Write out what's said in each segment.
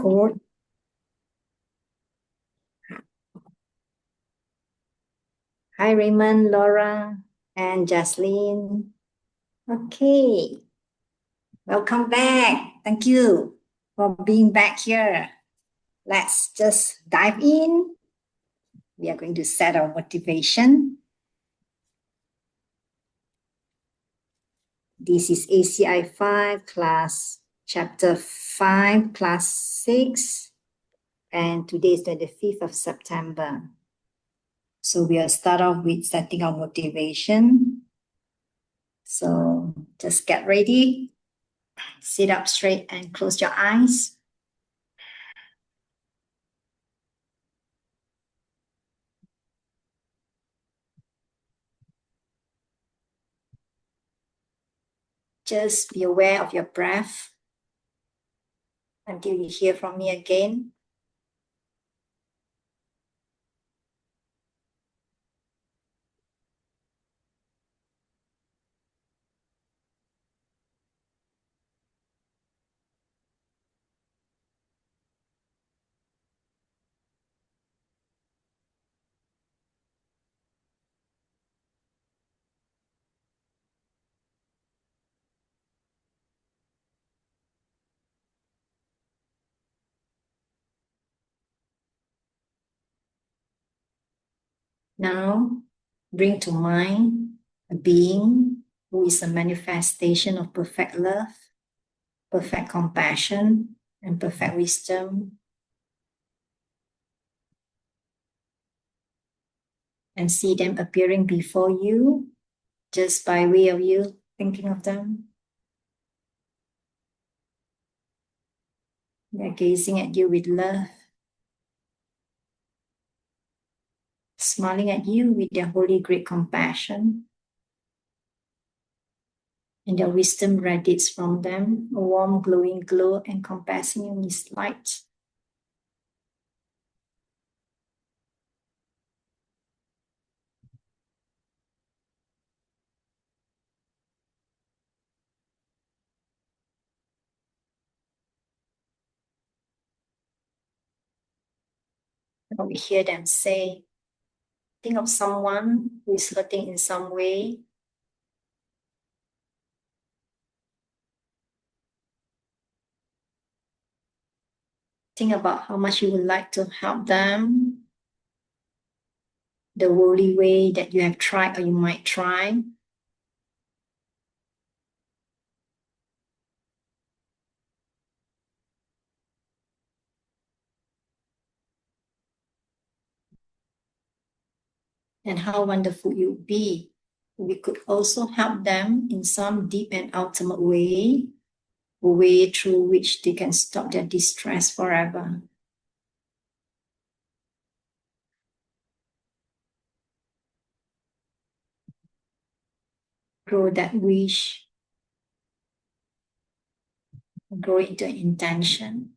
code. Hi, Raymond, Laura, and Jocelyn. Okay, welcome back. Thank you for being back here. Let's just dive in. We are going to set our motivation. This is ACI 5 class, chapter 5, class 6, and today is 25th of September. So we'll start off with setting our motivation. So just get ready, sit up straight and close your eyes. Just be aware of your breath until you hear from me again. Now, bring to mind a being who is a manifestation of perfect love, perfect compassion, and perfect wisdom. And see them appearing before you just by way of you thinking of them. They're gazing at you with love, smiling at you with their holy great compassion. And their wisdom radiates from them, a warm glowing glow encompassing you in its light. Now we hear them say, think of someone who is hurting in some way. Think about how much you would like to help them, the worldly way that you have tried or you might try. And how wonderful it would be. We could also help them in some deep and ultimate way, a way through which they can stop their distress forever. Grow that wish, grow into an intention,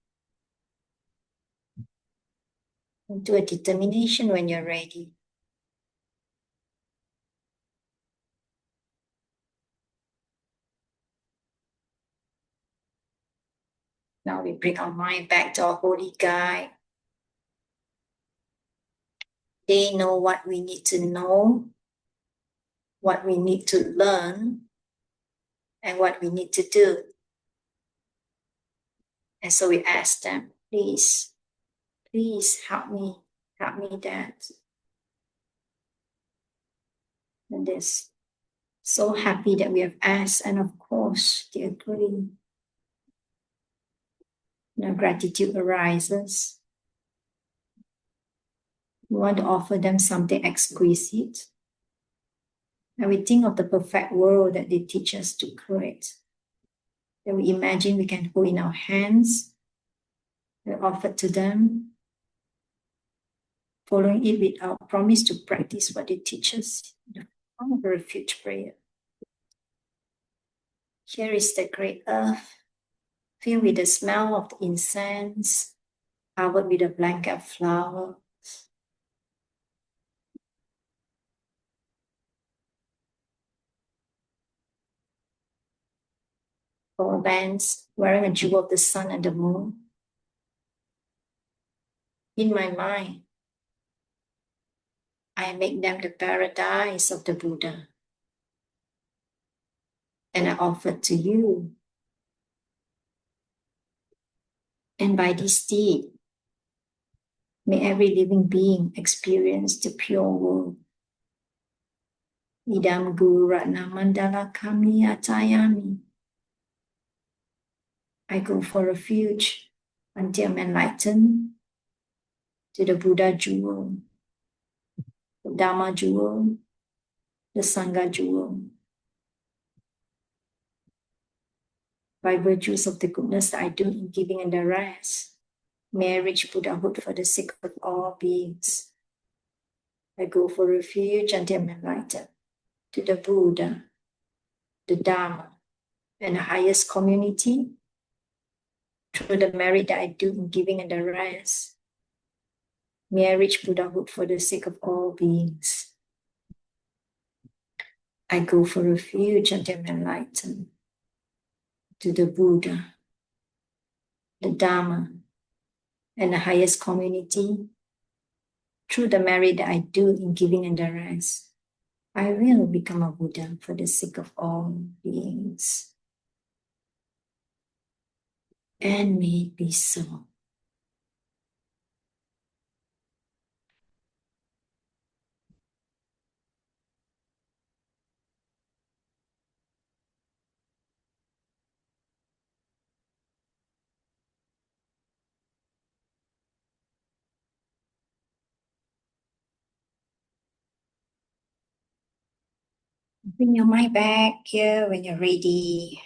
into a determination when you're ready. Now we bring our mind back to our holy guide. They know what we need to know, what we need to learn, and what we need to do. And so we ask them, please help me that. And they're so happy that we have asked, and of course they agree. Now gratitude arises. We want to offer them something exquisite. And we think of the perfect world that they teach us to create. That we imagine we can hold in our hands. We offer to them, following it with our promise to practice what they teach us in the form of a refuge prayer. Here is the great earth, filled with the smell of the incense, covered with a blanket of flowers. Four bands wearing a jewel of the sun and the moon. In my mind, I make them the paradise of the Buddha. And I offer to you. And by this deed, may every living being experience the pure world. Idam Guru Ratna Mandala Kami Atayami. I go for refuge until I'm enlightened to the Buddha jewel, the Dharma jewel, the Sangha jewel. By virtues of the goodness that I do in giving and the rest, may I reach Buddhahood for the sake of all beings. I go for refuge until I'm enlightened to the Buddha, the Dharma, and the highest community through the merit that I do in giving and the rest. May I reach Buddhahood for the sake of all beings. I go for refuge until I'm enlightened to the Buddha, the Dharma, and the highest community through the merit that I do in giving and the rest. I will become a Buddha for the sake of all beings. And may it be so. Bring your mind back here when you're ready.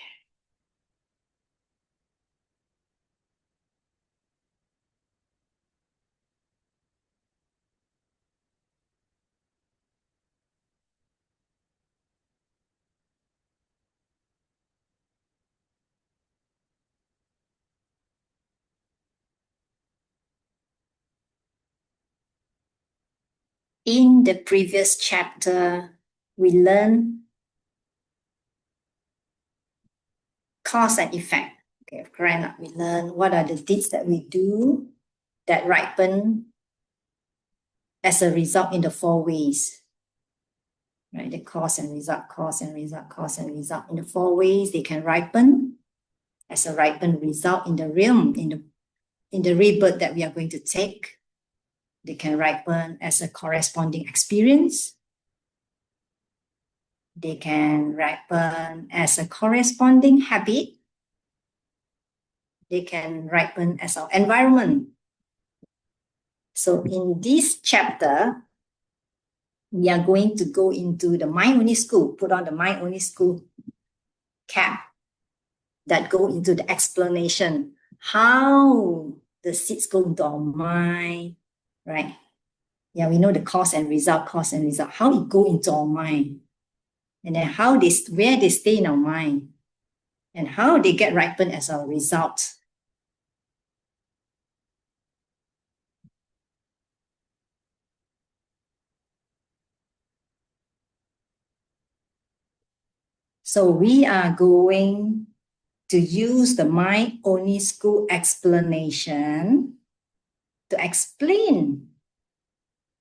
In the previous chapter, we learned cause and effect. Okay, correct. We learn what are the deeds that we do that ripen as a result in the four ways. Right, the cause and result, cause and result, cause and result. In the four ways, they can ripen as a ripened result in the realm, in the rebirth that we are going to take. They can ripen as a corresponding experience. They can ripen as a corresponding habit. They can ripen as our environment. So in this chapter, we are going to go into the mind-only school, put on the mind-only school cap that go into the explanation, how the seeds go into our mind, right? Yeah, we know the cause and result, how it go into our mind. And then where they stay in our mind, and how they get ripened as a result. So we are going to use the mind-only school explanation to explain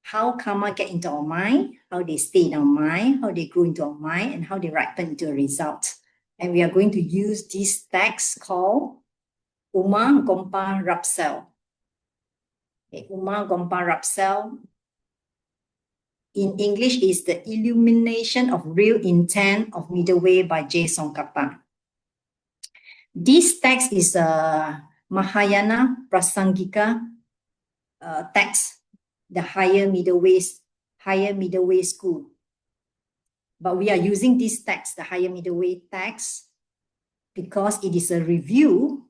how karma get into our mind, how they stay in our mind, how they grow into our mind, and how they ripen into a result. And we are going to use this text called Uma Gompa Rapsel. Okay, Uma Gompa Rapsel in English is The Illumination of Real Intent of Middle Way by J. Tsongkhapa. This text is a Mahayana Prasangika text, the higher middle way school. But we are using this text, the higher middle way text, because it is a review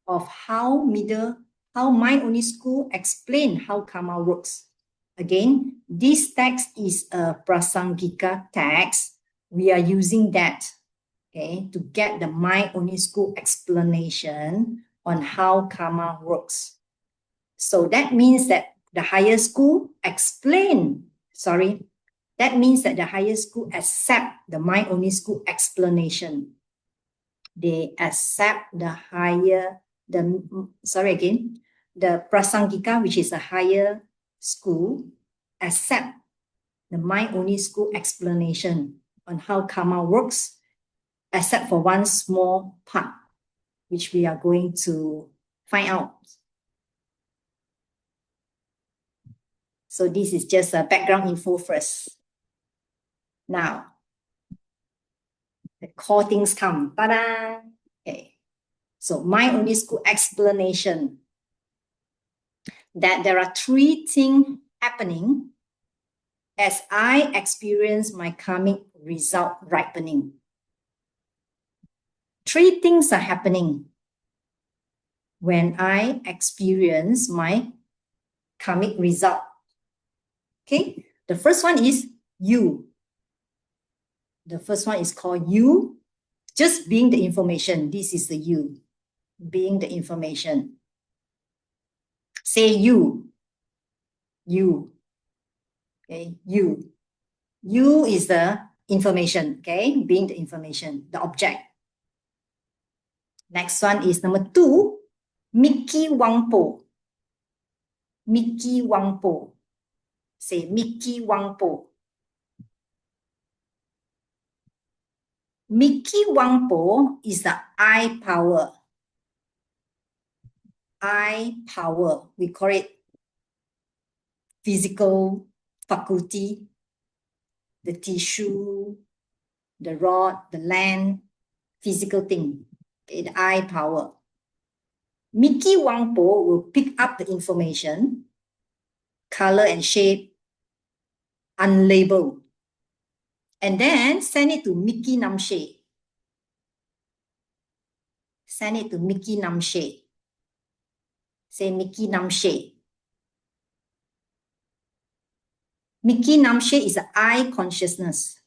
of how mind-only school explain how karma works. Again, this text is a Prasangika text. We are using that, okay, to get the mind-only school explanation on how karma works. So that means that the higher school accept the mind-only school explanation. They accept the the Prasangika, which is a higher school, accept the mind-only school explanation on how karma works, except for one small part, which we are going to find out. So this is just a background info first. Now, the core things come. Ta-da! Okay. So mind-only school explanation that there are three things happening as I experience my karmic result ripening. Three things are happening when I experience my karmic result. Okay, the first one is you. The first one is called you, just being the information. This is the you, being the information. Say you. You. Okay, you. You is the information, okay, being the information, the object. Next one is number 2, Mickey Wangpo. Mickey Wangpo. Say Mickey Wangpo. Mickey Wangpo is the I power. I power. We call it physical faculty, the tissue, the rod, the land, physical thing. Okay, the I power. Mickey Wangpo will pick up the information, color and shape, unlabeled, and then send it to Mickey Namshe. Send it to Mickey Namshe. Say Mickey Namshe. Mickey Namshe is an I consciousness.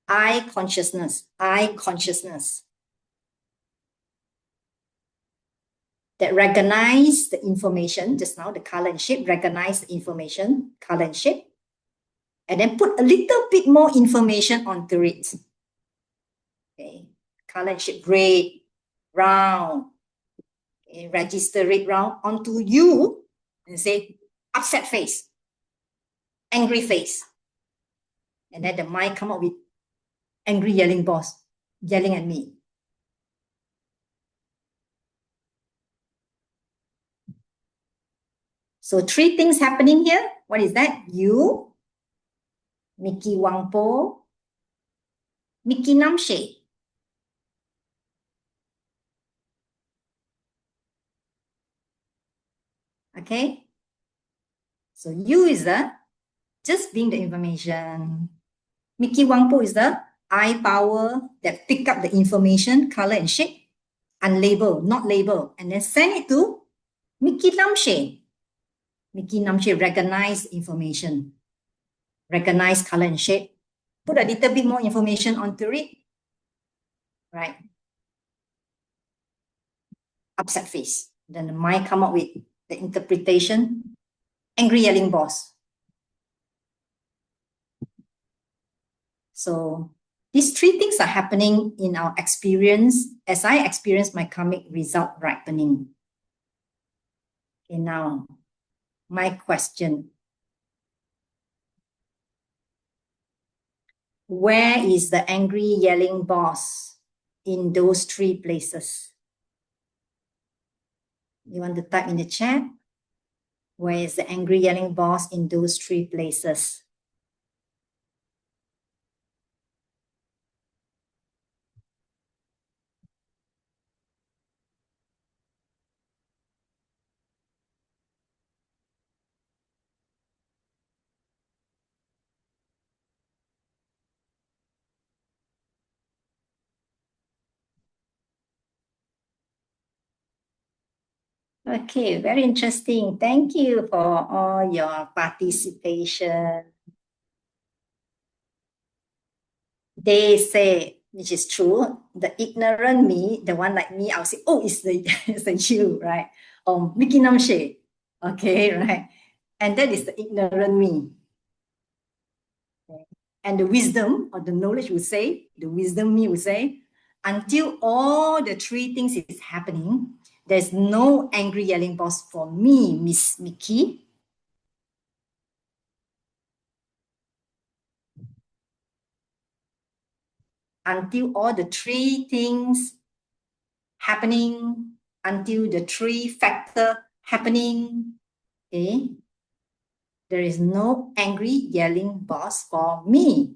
I consciousness. I consciousness. That recognize the information, just now the color and shape, recognize the information, color and shape, and then put a little bit more information onto it. Okay, color and shape, red, round, okay, register red, round onto you and say upset face, angry face. And then the mind come up with angry yelling boss, yelling at me. So 3 things happening here. What is that? You, Mickey Wangpo, Mickey Namshe. Okay? So you is the just being the information. Mickey Wangpo is the I power that pick up the information, color and shape, unlabeled, not labeled, and then send it to Mickey Namshe. Mickey Namshe recognize information, recognize color and shape, put a little bit more information onto it, right? Upset face. Then the mind come up with the interpretation, angry yelling boss. So these 3 things are happening in our experience as I experience my karmic result ripening. Okay, now my question. Where is the angry yelling boss in those 3 places? You want to type in the chat? Where is the angry yelling boss in those 3 places? Okay, very interesting. Thank you for all your participation. They say, which is true, the ignorant me, the one like me, I'll say, oh, it's the you, right? Mickey Namshe. Okay, right? And that is the ignorant me. Okay. And the wisdom or the knowledge will say, the wisdom me will say, until all the 3 things is happening, there's no angry yelling boss for me, Miss Mickey. Until all the three things happening, until the three factor happening, okay, there is no angry yelling boss for me,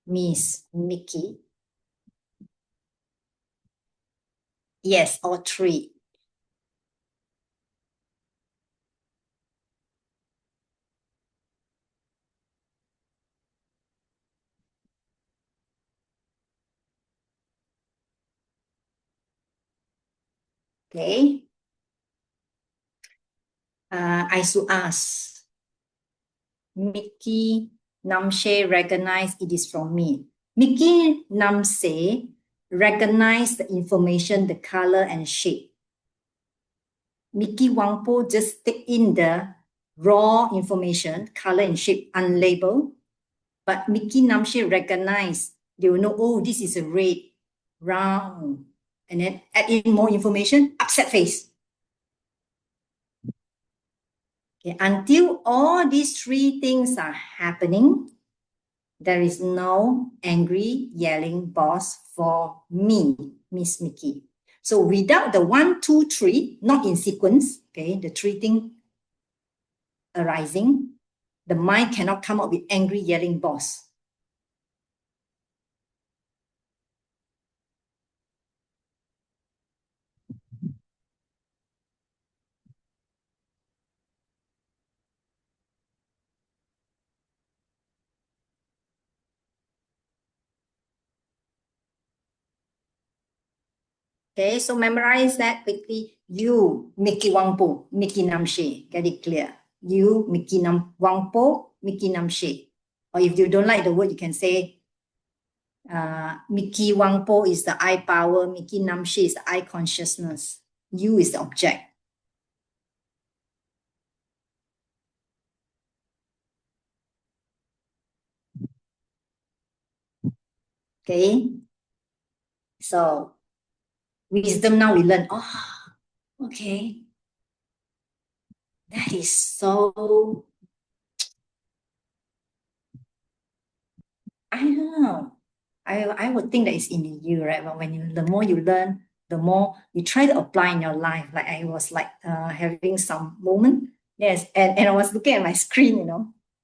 Miss Mickey. Yes, all three. Okay. I should ask. Mickey Namse recognize it is from me. Mickey Namse recognize the information, the color and shape. Mickey Wangpo just take in the raw information, color and shape, unlabeled. But Mickey Namse recognize, they will know, oh, this is a red, round, and then add in more information, upset face. Okay, until all these three things are happening, there is no angry yelling boss for me, Miss Mickey. So without the 1, 2, 3, not in sequence, okay, the three things arising, the mind cannot come up with angry yelling boss. Okay, so memorize that quickly. You, Mickey Wangpo, Mickey Namshe. Get it clear. You, Mickey Wangpo, Mickey Namshe. Or if you don't like the word, you can say Mickey Wangpo is the I power, Mickey Namshe is the I consciousness. You is the object. Okay. So wisdom now we learn. Oh, okay. That is so, I don't know. I would think that it's in you, right? But when you, the more you learn, the more you try to apply in your life. Like I was like having some moment. Yes. And I was looking at my screen,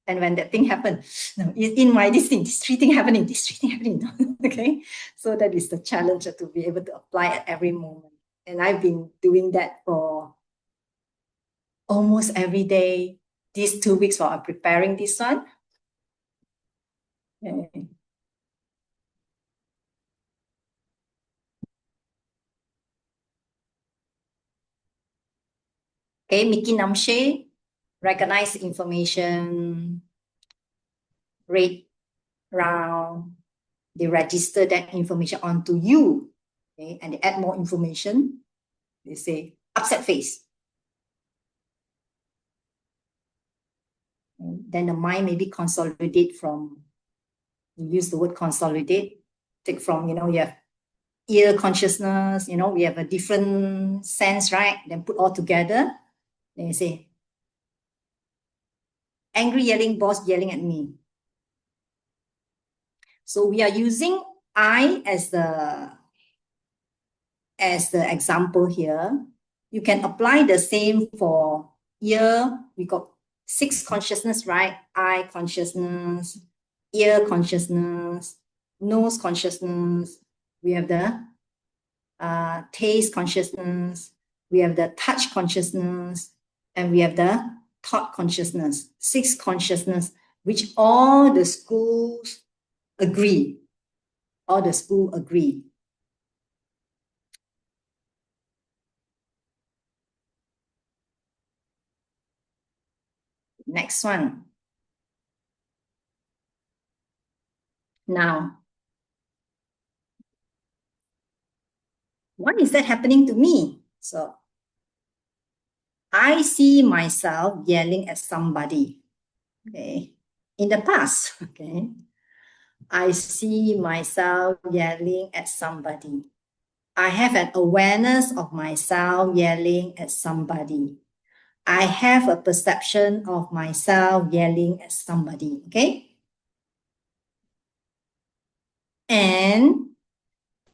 and when that thing happened, in my this three thing happening, this three thing happening. Okay. So that is the challenge to be able to apply at every moment. And I've been doing that for almost every day these 2 weeks while I'm preparing this one. Okay. Okay, Mickey Namshe, recognize information, rate, round, they register that information onto you, okay, and they add more information. They say upset face. And then the mind maybe consolidate from, you use the word consolidate, take from, you have ear consciousness, we have a different sense, right? Then put all together. Then you say, angry yelling boss yelling at me. So we are using I as the example here. You can apply the same for ear. We got 6 consciousness, right? Eye consciousness, ear consciousness, nose consciousness. We have the taste consciousness. We have the touch consciousness, and we have the thought consciousness. 6 consciousness, which all the schools agree. All the school agree. Next one. Now, why is that happening to me? So, I see myself yelling at somebody, okay, in the past, okay. I see myself yelling at somebody. I have an awareness of myself yelling at somebody. I have a perception of myself yelling at somebody, okay? And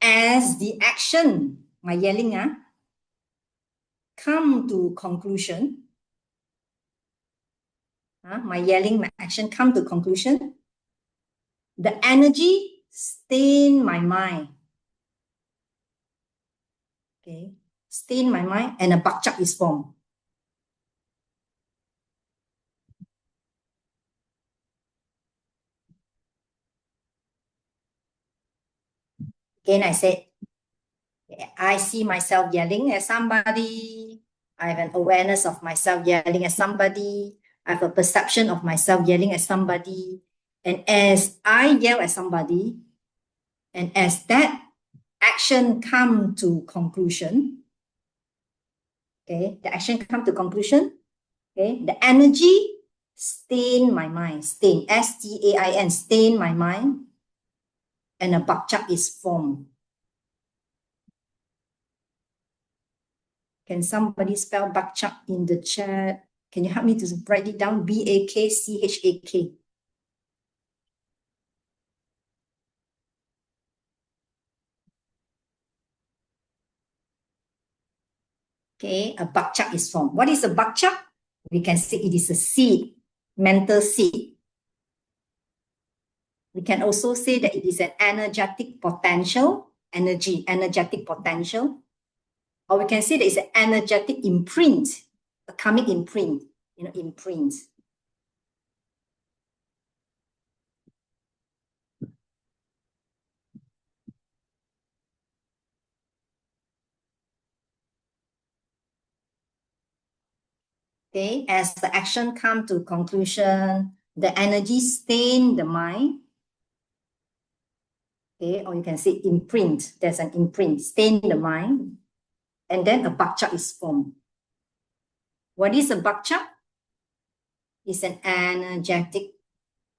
as the action, my yelling, come to conclusion, my yelling, my action come to conclusion, the energy stain my mind, okay? Stain my mind and a bakchak is formed. Again, I said, I see myself yelling at somebody. I have an awareness of myself yelling at somebody. I have a perception of myself yelling at somebody. And as I yell at somebody, and as that action come to conclusion, okay, the action come to conclusion, okay, the energy stain my mind, stain, S-T-A-I-N, stain my mind, and a bakchak is formed. Can somebody spell bakchak in the chat? Can you help me to write it down? B-A-K-C-H-A-K. Okay, a bakchak is formed. What is a bakchak? We can say it is a seed, mental seed. We can also say that it is an energetic potential, energetic potential. Or we can say that it's an energetic imprint, a karmic imprint, imprint. Okay, as the action come to conclusion, the energy stain the mind. Okay, or you can say imprint. There's an imprint, stain the mind, and then a bakchak is formed. What is a bakchak? It's an energetic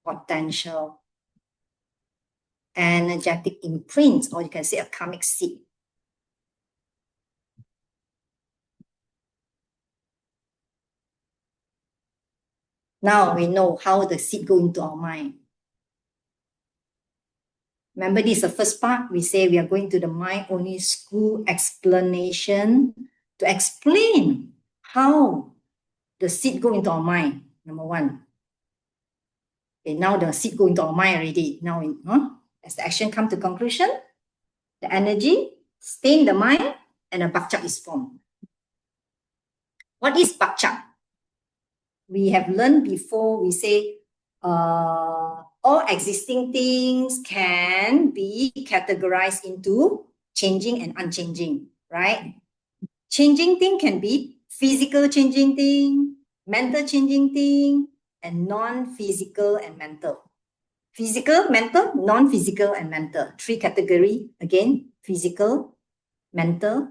potential, energetic imprint, or you can say a karmic seed. Now we know how the seed go into our mind. Remember, this is the first part. We say we are going to the mind-only school explanation to explain how the seed go into our mind, number one. Okay, now the seed go into our mind already. Now, as the action come to conclusion, the energy stain the mind and a bakchak is formed. What is bakchak? We have learned before, we say all existing things can be categorized into changing and unchanging, right? Changing thing can be physical changing thing, mental changing thing, and non-physical and mental. Physical, mental, non-physical, and mental. Three category, again, physical, mental,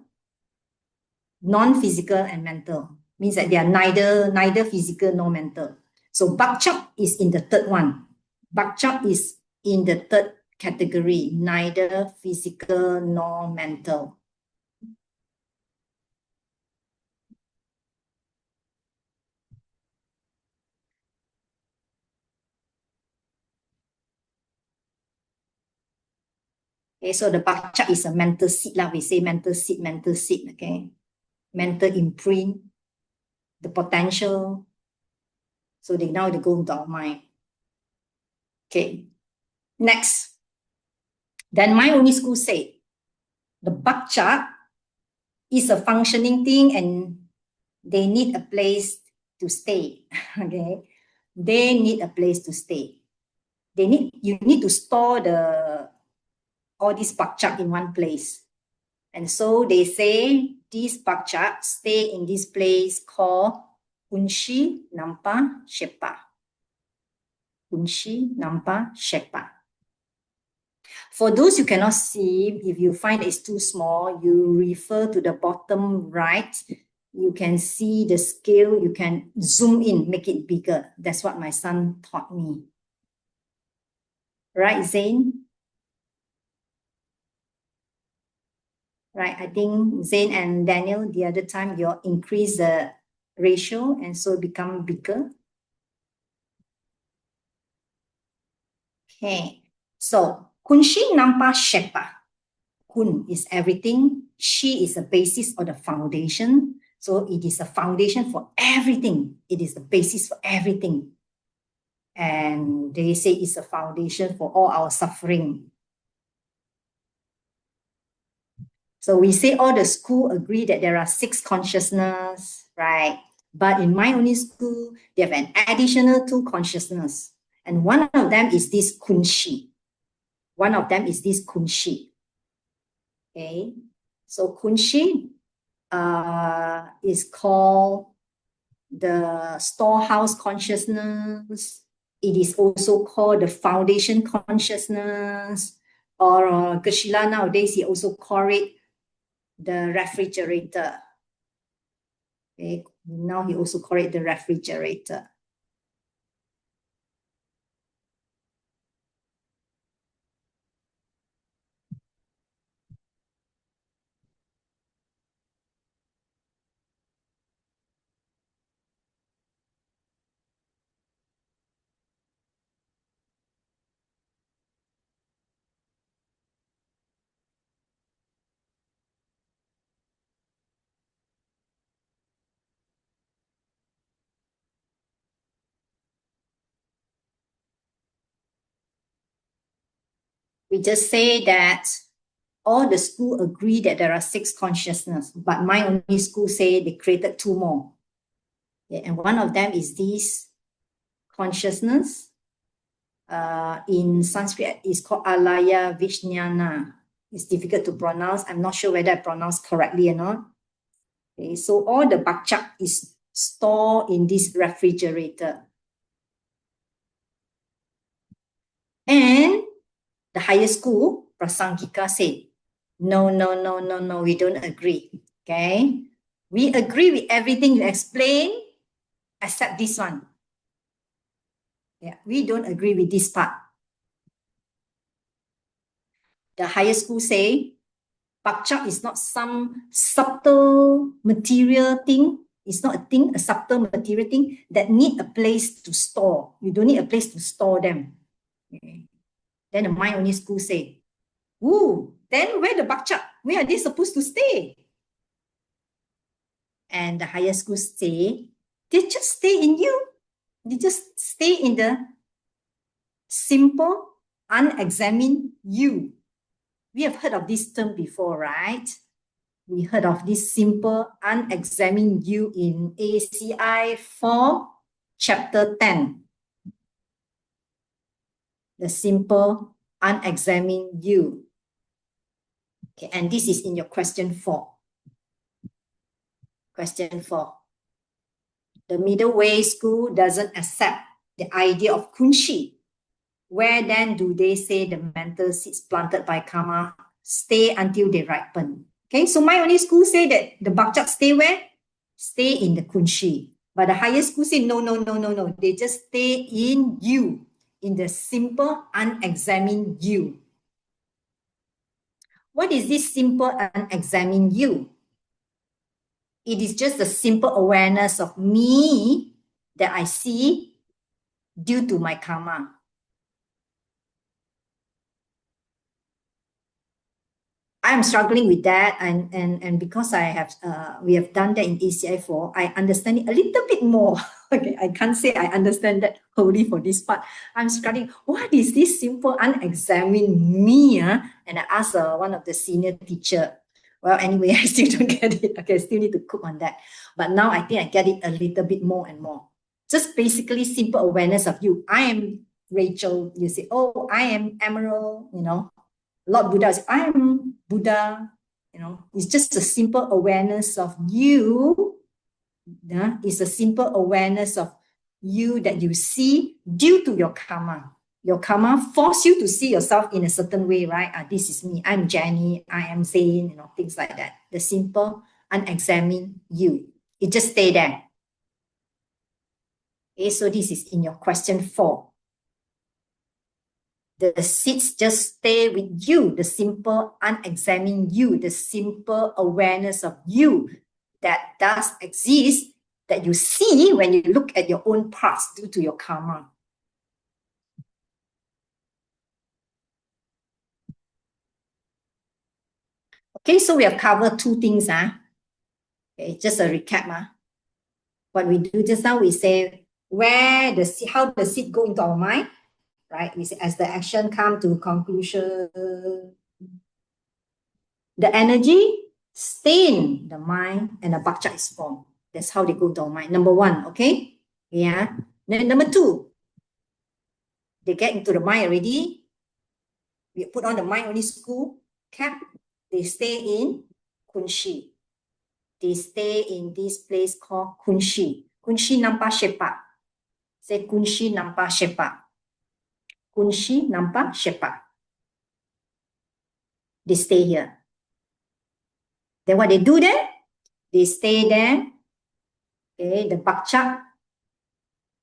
non-physical, and mental. Means that they are neither physical nor mental. So bakchak is in the third one. Bakchak is in the third category, neither physical nor mental. Okay, so the bakchak is a mental seed lah. We say mental seed, okay? Mental imprint, the potential. So now they go into our mind. Okay, next. Then my only school say, the bakchak is a functioning thing and they need a place to stay, okay? They need a place to stay. You need to store all these bakchak in one place. And so they say these bakchak stay in this place called Kunshi Nampa Shepa. Kunshi Nampa Shepa. For those you cannot see, if you find it's too small, you refer to the bottom right. You can see the scale. You can zoom in, make it bigger. That's what my son taught me. Right, Zane? right? I think Zain and Daniel, the other time, you increase the ratio and so become bigger. Okay, so Kunshi Nampa Shepa. Kun is everything. She is the basis or the foundation. So it is a foundation for everything. It is the basis for everything. And they say it's a foundation for all our suffering. So we say all the school agree that there are 6 consciousness, right? But in my only school, they have an additional 2 consciousness. And one of them is this kunshi. One of them is this kunshi. Okay. So kunshi is called the storehouse consciousness. It is also called the foundation consciousness, or Geshila nowadays, he also call it the refrigerator. Okay, now he also call it the refrigerator. We just say that all the school agree that there are 6 consciousness, but my only school say they created 2 more. Yeah, and one of them is this consciousness. In Sanskrit, it's called Alaya Vijnana. It's difficult to pronounce. I'm not sure whether I pronounce correctly or not. Okay, so all the bakchak is stored in this refrigerator. And the higher school, Prasangika, said, no, no, no, no, no, we don't agree. Okay? We agree with everything you explain, except this one. Yeah, we don't agree with this part. The higher school say, bakchak is not some subtle material thing. It's not a thing, a subtle material thing that need a place to store. You don't need a place to store them. Okay. Then the mind only school say, ooh, then where the bakchak? Where are they supposed to stay? And the higher school say, they just stay in you. They just stay in the simple, unexamined you. We have heard of this term before, right? We heard of this simple, unexamined you in ACI 4, chapter 10. The simple, unexamined you. Okay, and this is in your question 4. Question 4. The middle way school doesn't accept the idea of kunshi. Where then do they say the mental seeds planted by karma stay until they ripen? Okay, so my only school say that the bakchak stay where? Stay in the kunshi. But the higher school say no, no, no, no, no. They just stay in you, in the simple, unexamined you. What is this simple, unexamined you? It is just a simple awareness of me that I see due to my karma. I'm struggling with that, and because I have we have done that in ACI4, I understand it a little bit more. Okay, I can't say I understand that wholly for this part. I'm struggling. What is this simple unexamined me? And I asked one of the senior teacher. Well, anyway, I still don't get it. Okay, I still need to cook on that. But now I think I get it a little bit more and more. Just basically simple awareness of you. I am Rachel. You say, oh, I am Emerald, Lord Buddha says, I am Buddha. It's just a simple awareness of you. Yeah? It's a simple awareness of you that you see due to your karma. Your karma force you to see yourself in a certain way, right? This is me. I'm Jenny. I am Zain. Things like that. The simple, unexamined you. It just stay there. Okay, so this is in your question 4. The seeds just stay with you, the simple unexamined you, the simple awareness of you that does exist, that you see when you look at your own past due to your karma. Okay, so we have covered two things. Okay, just a recap. What we do just now, we say where the seed, how the seed go into our mind, right? We say as the action come to conclusion, the energy stay in the mind and the bakcha is formed. That's how they go to our mind. Number one, okay? Yeah. Then number two, they get into the mind already. We put on the mind only school cap. They stay in Kunshi. They stay in this place called Kunshi. Kunshi Nampa Shepa. Say Kunshi Nampa Shepa. Kunshi Nampa Shepa. They stay here. Then what they do then? They stay there. Okay, the bakcha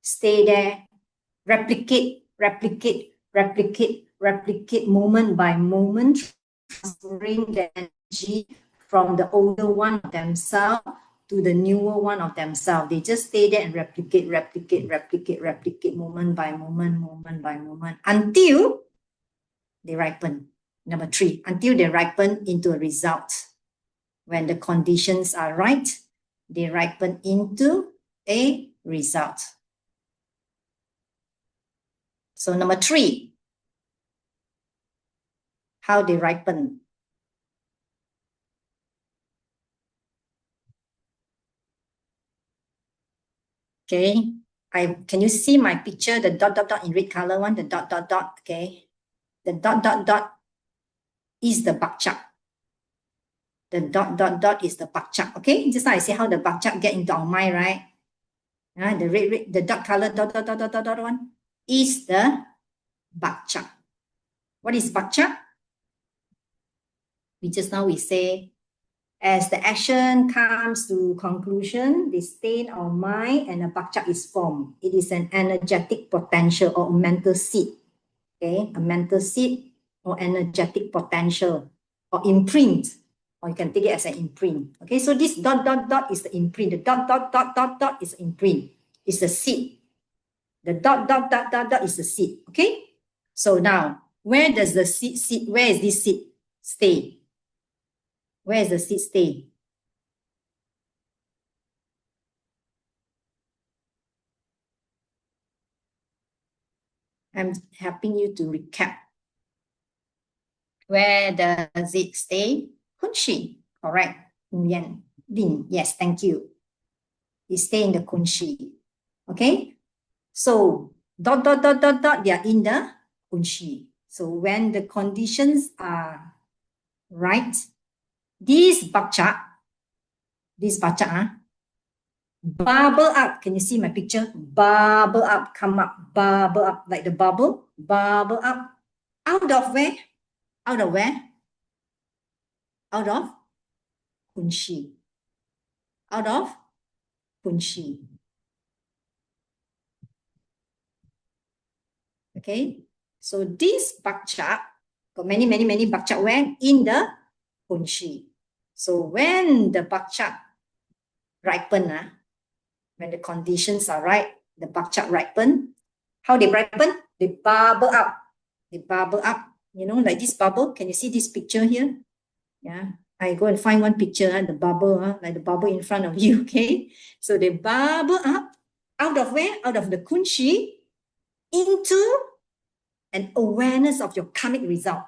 stay there, replicate moment by moment, transferring the energy from the older one of themselves to the newer one of themselves. They just stay there and replicate moment by moment until they ripen. Number three, until they ripen into a result. When the conditions are right, they ripen into a result. So number three, how they ripen. Okay, can you see my picture, the dot in red color one, the dot, okay? The dot is the bakcha. The dot is the bakcha, okay? Just now I say how the bakcha get into our mind, right? The red, the dot color dot one is the bakcha. What is bakcha? Just now we say, as the action comes to conclusion, they stay in our mind and a bakcha is formed. It is an energetic potential or mental seed. Okay, a mental seed or energetic potential or imprint, or you can take it as an imprint. Okay, so this dot is the imprint. The dot is the imprint. It's the seed. The dot is the seed. Okay, so now where does the seed where is this seed stay? Where is the seed stay? I'm helping you to recap. Where does it stay? Kunshi, correct. Yan, Lin, yes, thank you. It stay in the kunshi. Okay, so dot, they are in the kunshi. So when the conditions are right, this bakcha, bubble up. Can you see my picture? Bubble up, come up, bubble up like the bubble up. Out of where? Out of where? Out of kunshi. Out of kunshi. Okay, so this bakcha got many bakcha where? In the kunshi. So when the bakcha ripen, when the conditions are right, the bakcha ripen. How they ripen? They bubble up. They bubble up. You know, like this bubble. Can you see this picture here? Yeah. I go and find one picture, the bubble, like the bubble in front of you. Okay. So they bubble up. Out of where? Out of the kunshi into an awareness of your karmic result.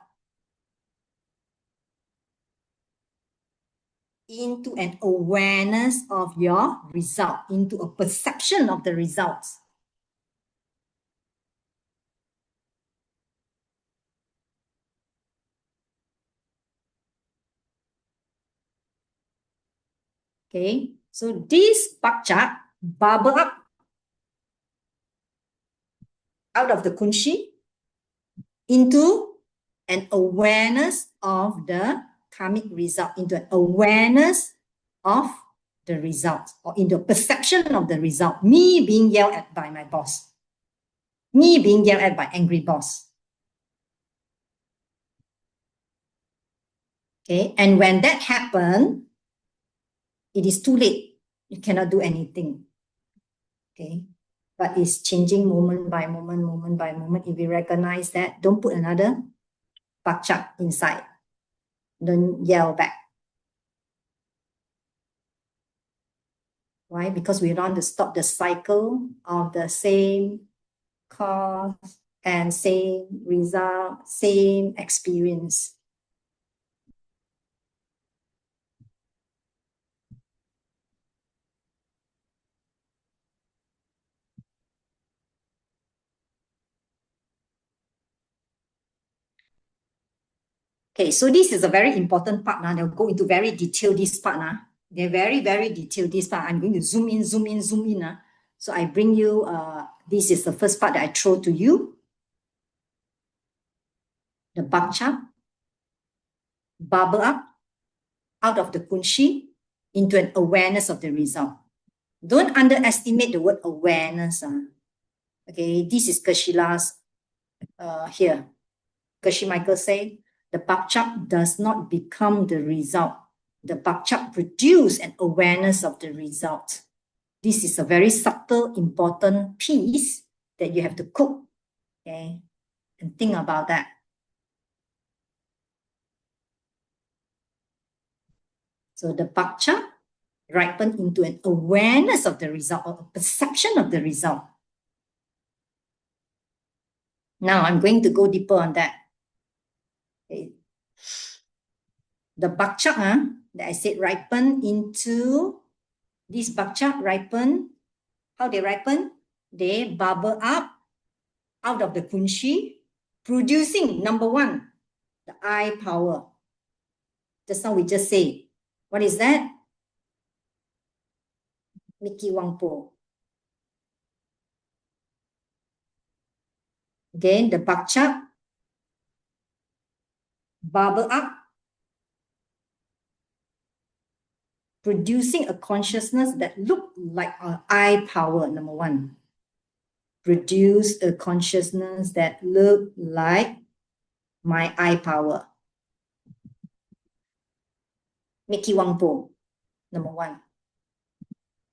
Into an awareness of your result, into a perception of the results. Okay, so this bakcha bubble up out of the kunshi into an awareness of the karmic result, into an awareness of the result, or into a perception of the result. Me being yelled at by my boss. Me being yelled at by angry boss. Okay, and when that happens, it is too late. You cannot do anything. Okay, but it's changing moment by moment, moment by moment. If you recognize that, don't put another bakchak inside. Don't yell back. Why? Because we want to stop the cycle of the same cause and same result, same experience. Okay, so this is a very important part now. They'll go into very detail this part now. They're very, very detailed this part. I'm going to zoom in, zoom in, zoom in. So I bring you, this is the first part that I throw to you. The bakchak bubble up out of the kunshi into an awareness of the result. Don't underestimate the word awareness. Okay, this is Geshe-la's here. Geshe Michael say, the bakchak does not become the result. The bakchak produce an awareness of the result. This is a very subtle, important piece that you have to cook, okay, and think about that. So the bakchak ripen into an awareness of the result or a perception of the result. Now I'm going to go deeper on that. Okay. The bakchak that I said ripen into, this bakchak ripen, how they ripen? They bubble up out of the kunshi, producing, number one, the I power. Just now we just say, what is that? Miki Wangpo. Again, the bakchak bubble up, producing a consciousness that look like our I power, number one. Produce a consciousness that look like my I power. Miki Wangpo, number one.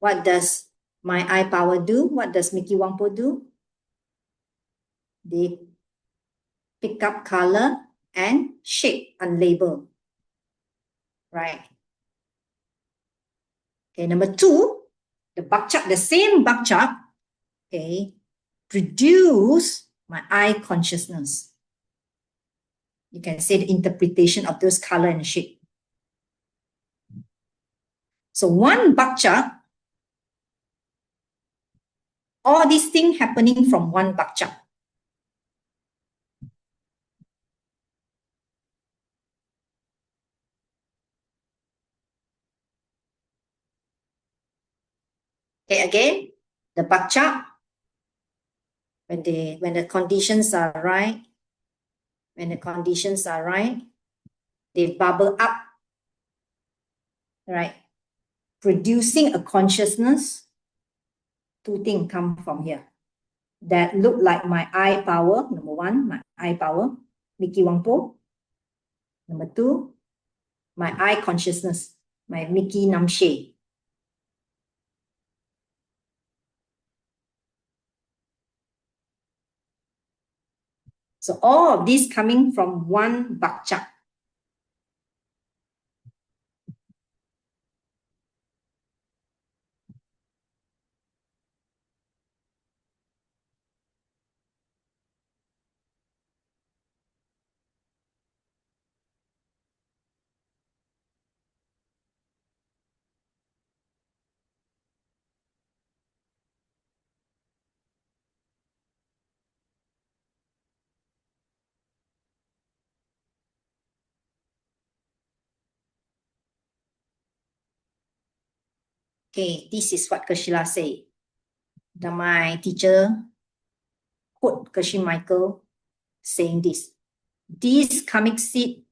What does my I power do? What does Miki Wangpo do? They pick up color and shape, unlabeled. Right. Okay, number two, the bakchak, the same bakchak, okay, produce my I consciousness. You can say the interpretation of those color and shape. So one bakchak, all these things happening from one bakchak. Okay, again, the bakchak, when the conditions are right, they bubble up, right? Producing a consciousness, two things come from here. That look like my I power, number one, my I power, Miki Wangpo. Number two, my I consciousness, my Miki Namshe. So all of these coming from one bakchak. Okay, this is what Geshe-la say. My teacher quote Geshe Michael saying this. This karmic seed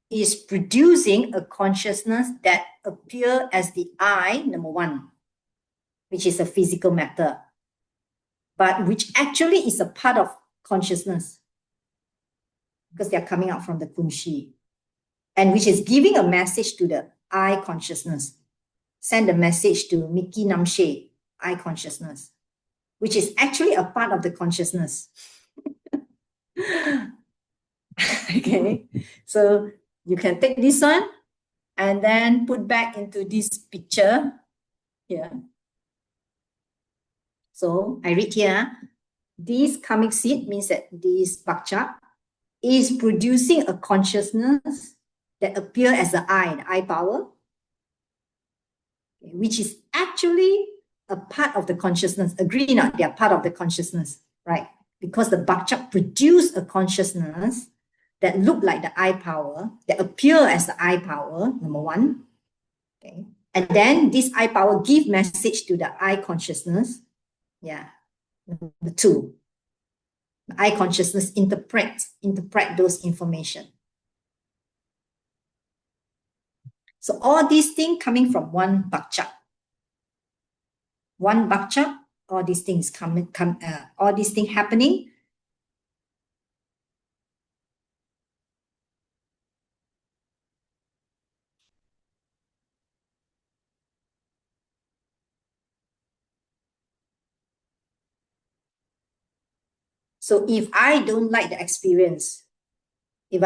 is producing a consciousness that appear as the I, number one. which is a physical matter, but which actually is a part of consciousness because they are coming out from the kunshi, and which is giving a message to the I consciousness. Send a message to Miki Namshe, I consciousness, which is actually a part of the consciousness. Okay, so you can take this one and then put back into this picture here. So I read here, this karmic seed means that this bakchak is producing a consciousness that appears as the I power, which is actually a part of the consciousness. Agree or not? They are part of the consciousness, right? Because the bakchak produce a consciousness that look like the I power, that appear as the I power, number one. Okay. And then this I power give message to the I consciousness. Yeah. Number two, the I consciousness interpret those information. So all these things coming from one bakchak. One bakchak, all these things all these things happening. So if I don't like the experience, it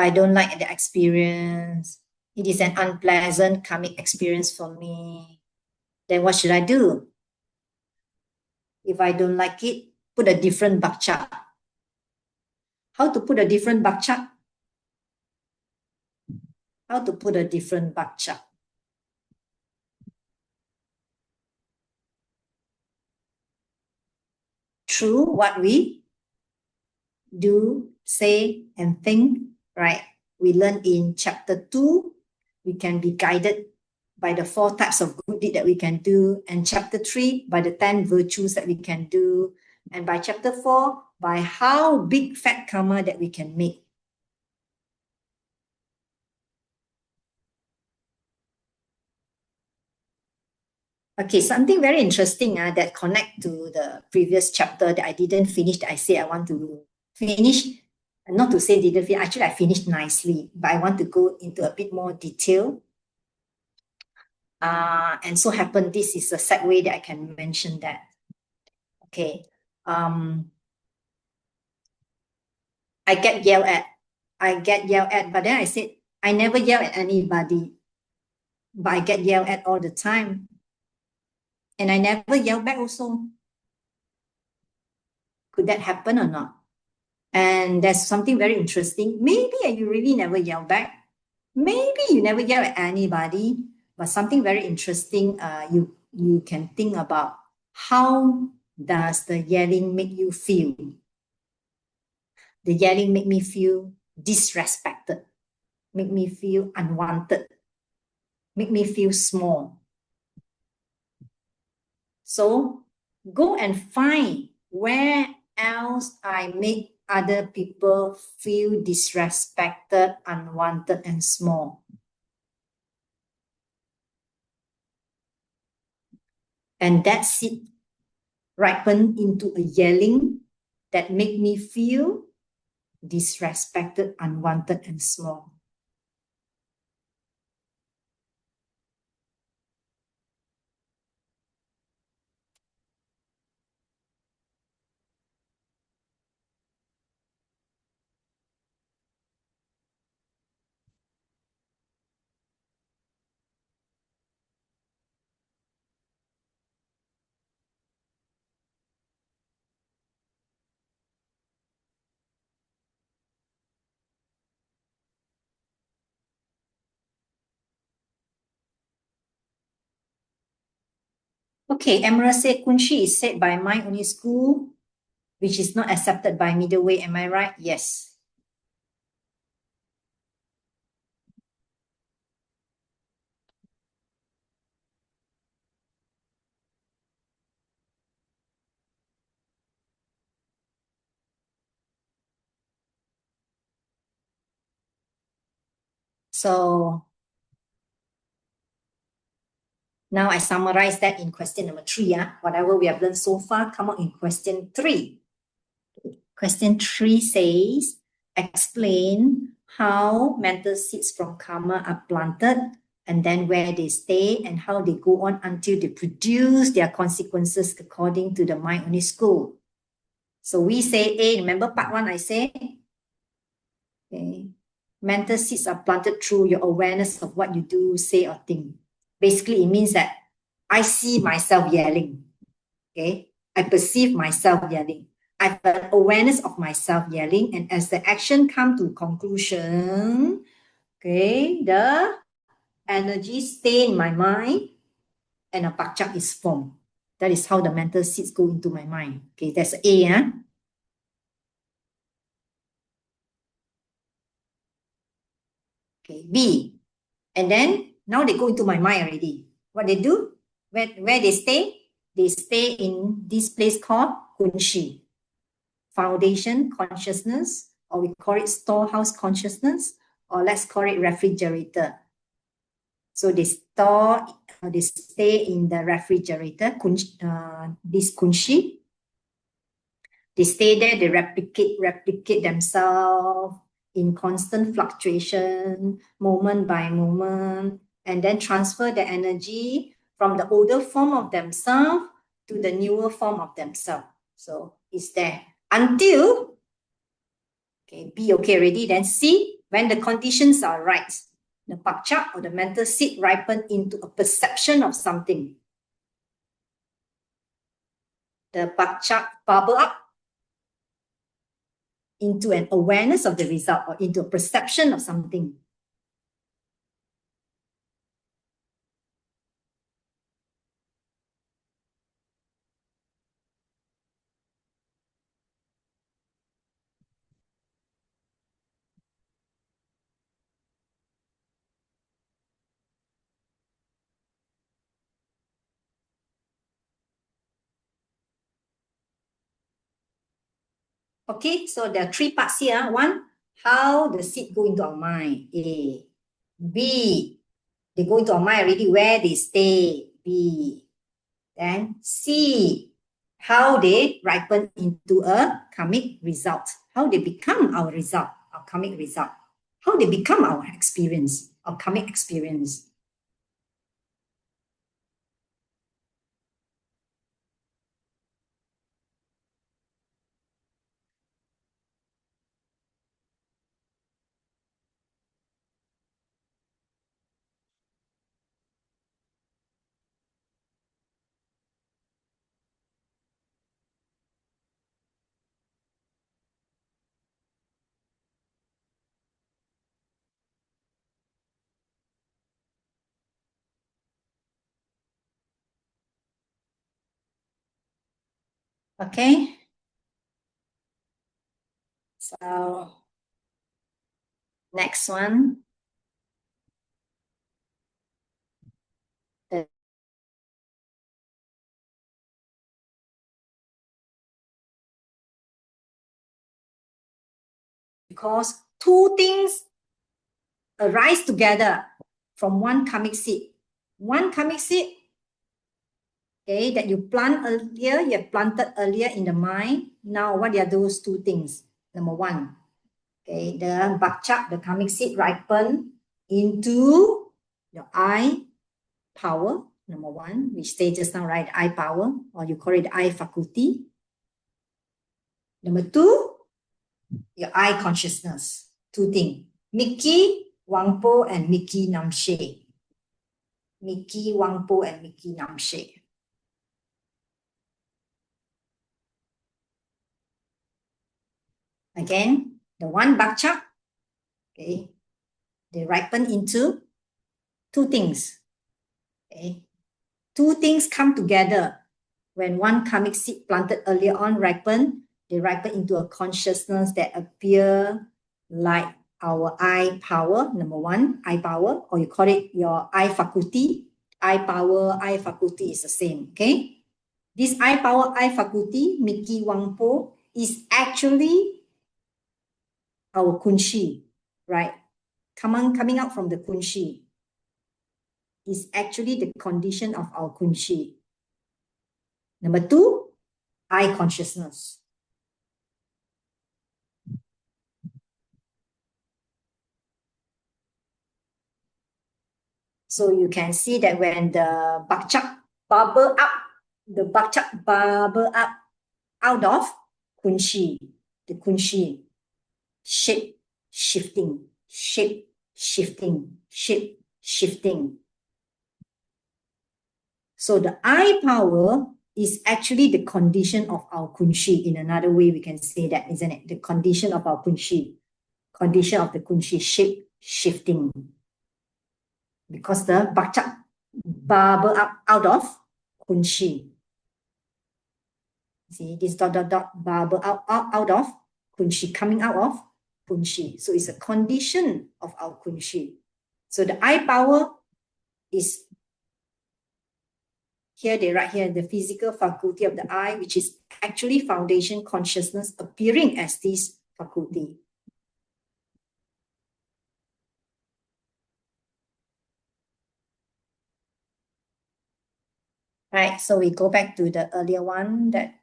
is an unpleasant karmic experience for me, then what should I do? If I don't like it, put a different bakchak. How to put a different bakchak? How to put a different bakchak? Through what we do, say, and think, right? We learn in chapter 2, we can be guided by the 4 types of good deed that we can do, and chapter 3, by the 10 virtues that we can do, and by chapter 4, by how big fat karma that we can make. Okay, something very interesting that connect to the previous chapter that I didn't finish, that I say I want to finish. Not to say didn't finish, actually I finished nicely, but I want to go into a bit more detail. And so happen this is a segue that I can mention that. Okay. I get yelled at, but then I said, I never yell at anybody, but I get yelled at all the time. And I never yell back also. Could that happen or not? And there's something very interesting. Maybe you really never yell back. Maybe you never yell at anybody, but something very interesting, you can think about, how does the yelling make you feel? The yelling make me feel disrespected, make me feel unwanted, make me feel small. So go and find where else I make other people feel disrespected, unwanted, and small. And that seed ripen into a yelling that make me feel disrespected, unwanted, and small. Okay, Emerald said Kunshi is said by mind only school, which is not accepted by middle way. Am I right? Yes. So Now I summarize that in question number 3. Whatever we have learned so far, come out in question 3. Question 3 says, explain how mental seeds from karma are planted and then where they stay and how they go on until they produce their consequences according to the mind-only school. So we say A, remember part 1 I say? Okay. Mental seeds are planted through your awareness of what you do, say, or think. Basically, it means that I see myself yelling. Okay. I perceive myself yelling. I have an awareness of myself yelling, and as the action comes to conclusion, okay, the energy stay in my mind and a pakchak is formed. That is how the mental seeds go into my mind. Okay, that's A. Okay, B. And then now they go into my mind already. What they do? Where they stay? They stay in this place called kunshi, foundation consciousness, or we call it storehouse consciousness, or let's call it refrigerator. So they stay in the refrigerator, this kunshi. They stay there, they replicate themselves in constant fluctuation, moment by moment, and then transfer the energy from the older form of themselves to the newer form of themselves. So it's there until, okay, B okay already, then C, when the conditions are right, the pakchak or the mental seed ripen into a perception of something. The pakchak bubble up into an awareness of the result or into a perception of something. Okay, so there are 3 parts here. 1, how the seed go into our mind, A. B, they go into our mind already, where they stay, B. Then C, how they ripen into a karmic result, how they become our result, our karmic result, how they become our experience, our karmic experience. Okay, so next one. Because 2 things arise together from one karmic seed. One karmic seed, okay, that you plant earlier, you have planted earlier in the mind. Now, what are those 2 things? Number 1, okay, the bakchak, the karmic seed ripen into your I power, number 1, which states just now, right? I power, or you call it I faculty. Number 2, your I consciousness. 2 things. Miki, Wangpo, and Miki Namshe. Miki Wangpo and Miki Namshe. Again, the one bakchak, okay, they ripen into 2 things. Okay, 2 things come together when one karmic seed planted earlier on ripen. They ripen into a consciousness that appear like our I power, number 1, I power, or you call it your I faculty. I power, I faculty is the same, okay? This I power, I faculty, Miki Wangpo, is actually our kunshi, right? Coming out from the kunshi. is actually the condition of our kunshi. Number two, I consciousness. So you can see that when the bakchak bubble up, out of kunshi, the kunshi shape shifting, shape shifting, shape shifting. So the I power is actually the condition of our kunshi. In another way, we can say that, isn't it? The condition of our kunshi, condition of the kunshi shape shifting. Because the bakchak bubble up out of kunshi. See, this dot bubble out of kunshi, coming out of kunshi. So it's a condition of our kunshi. So the I power is, here they write here, the physical faculty of the I, which is actually foundation consciousness appearing as this faculty. Right, so we go back to the earlier one that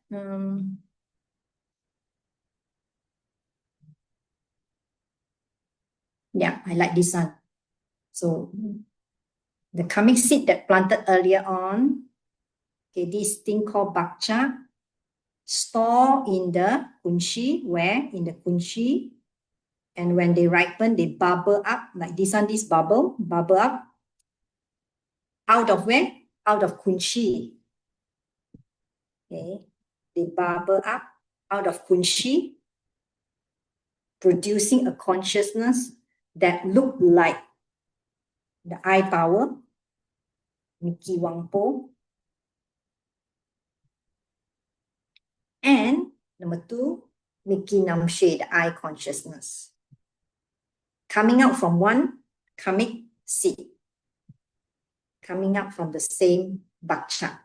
yeah, I like this one. So the karmic seed that planted earlier on, okay, this thing called bakcha, store in the kunshi, where? In the kunshi. And when they ripen, they bubble up, like this one, this bubble up. Out of where? Out of kunshi. Okay, they bubble up out of kunshi, producing a consciousness that look like the I power, Miki Wangpo. And number two, Miki Namshe, the I consciousness. Coming out from one karmic seed, coming out from the same bakcha.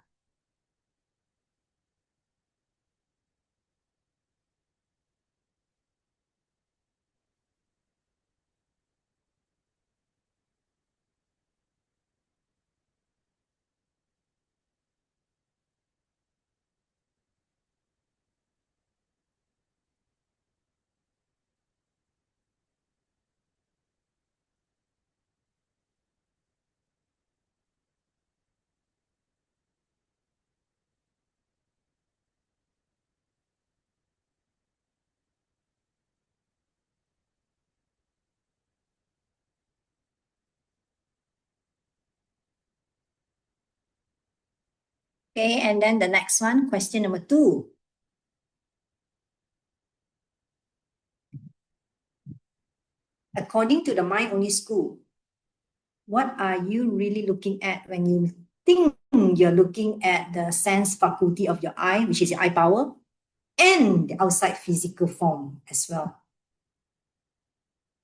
Okay, and then the next one, question number two. According to the mind only school, what are you really looking at when you think you're looking at the sense faculty of your eye, which is your eye power, and the outside physical form as well?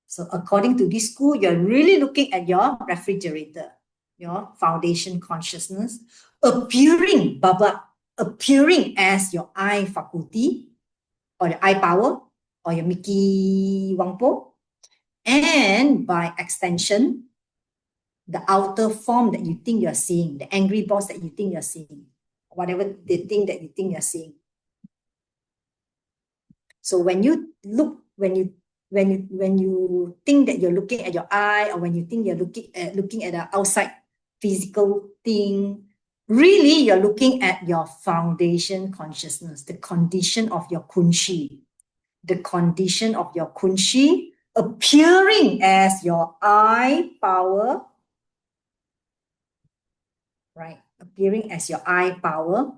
So according to this school, you're really looking at your refrigerator, your foundation consciousness, appearing, bubble, appearing as your eye faculty, or the eye power, or your Miki Wangpo, and by extension, the outer form that you think you're seeing, the angry boss that you think you're seeing, whatever the thing that you think you're seeing. So when you look, when you think that you're looking at your eye, or when you think you're looking at the outside physical thing, really you're looking at your foundation consciousness, the condition of your kunshi, the condition of your kunshi appearing as your eye power, right? Appearing as your eye power,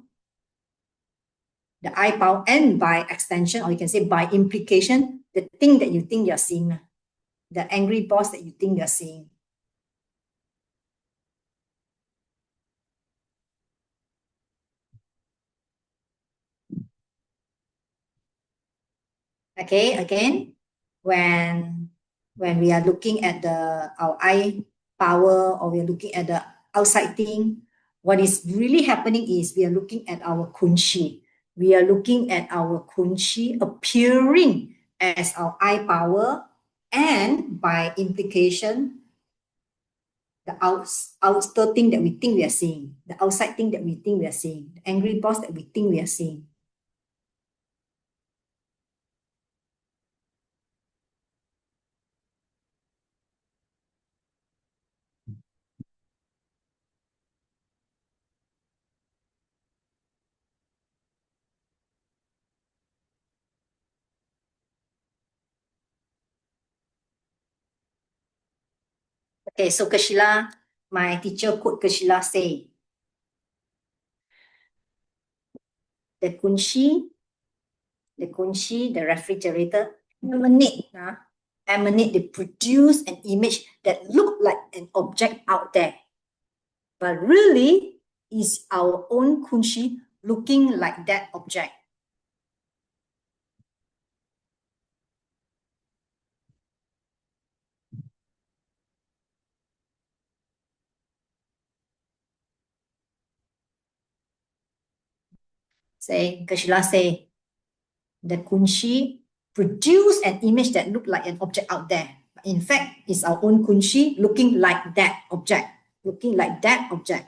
the eye power, and by extension, or you can say by implication, the thing that you think you're seeing, the angry boss that you think you're seeing. Okay, again, when we are looking at our eye power, or we are looking at the outside thing, what is really happening is we are looking at our kunshi. We are looking at our kunshi appearing as our eye power, and by implication, the outer thing that we think we are seeing, the outside thing that we think we are seeing, the angry boss that we think we are seeing. Okay, so Kashila, my teacher quote Kashila say, the kunshi, the refrigerator, emanate, they produce an image that look like an object out there. But really, is our own kunshi looking like that object? Say, Kashila say, the kunshi produce an image that look like an object out there. But in fact, it's our own kunshi looking like that object, looking like that object.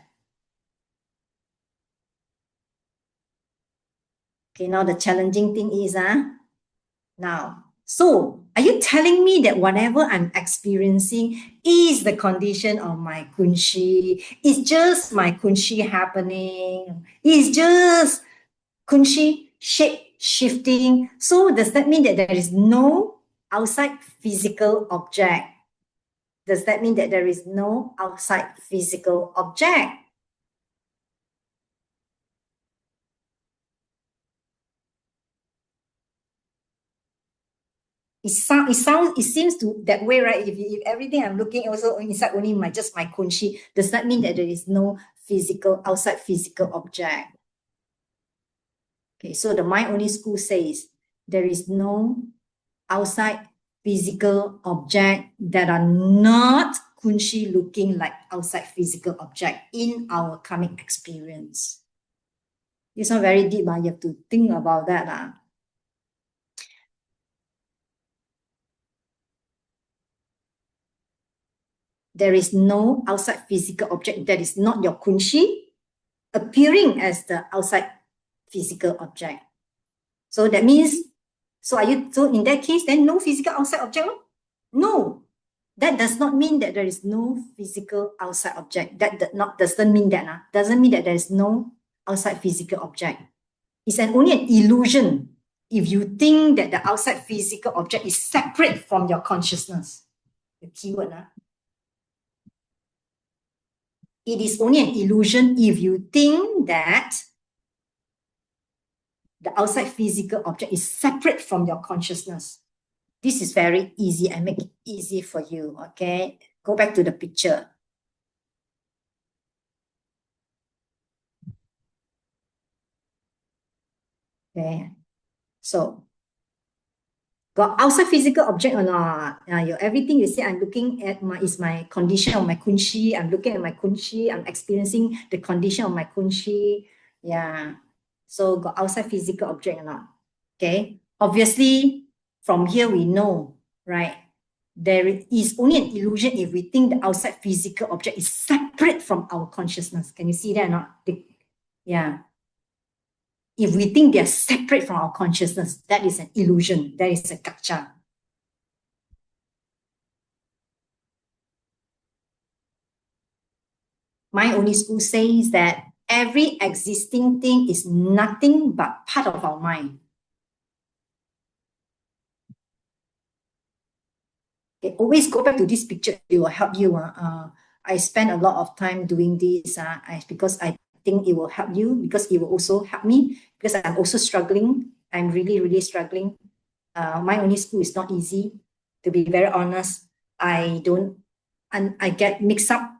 Okay, now the challenging thing is, now, so are you telling me that whatever I'm experiencing is the condition of my kunshi? It's just my kunshi happening. It's just kunshi shape shifting. So does that mean that there is no outside physical object? Does that mean that there is no outside physical object? It seems to that way, right? If everything I'm looking also inside only just my kunshi, does that mean that there is no outside physical object? Okay, so the Mind Only School says there is no outside physical object that are not kunshi looking like outside physical object in our karmic experience. It's not very deep, you have to think about that. There is no outside physical object that is not your kunshi appearing as the outside physical object. So that means, so in that case, then no physical outside object? No, that does not mean that there is no physical outside object. Doesn't mean that. Doesn't mean that there is no outside physical object. It's only an illusion if you think that the outside physical object is separate from your consciousness. The keyword. It is only an illusion if you think that the outside physical object is separate from your consciousness. This is very easy. I make it easy for you, okay? Go back to the picture. Okay, so got outside physical object or not? Everything you say, I'm looking at is my condition of my kunshi. I'm looking at my kunshi. I'm experiencing the condition of my kunshi. Yeah. So got outside physical object or not? Okay. Obviously, from here we know, right? There is only an illusion if we think the outside physical object is separate from our consciousness. Can you see that or not? Yeah. If we think they're separate from our consciousness, that is an illusion. That is a gaccha. Mind Only School says that every existing thing is nothing but part of our mind. Okay, always go back to this picture. It will help you. I spend a lot of time doing this because I think it will help you, because it will also help me, because I'm also struggling. I'm really, really struggling. Mind Only School is not easy. To be very honest, I get mixed up.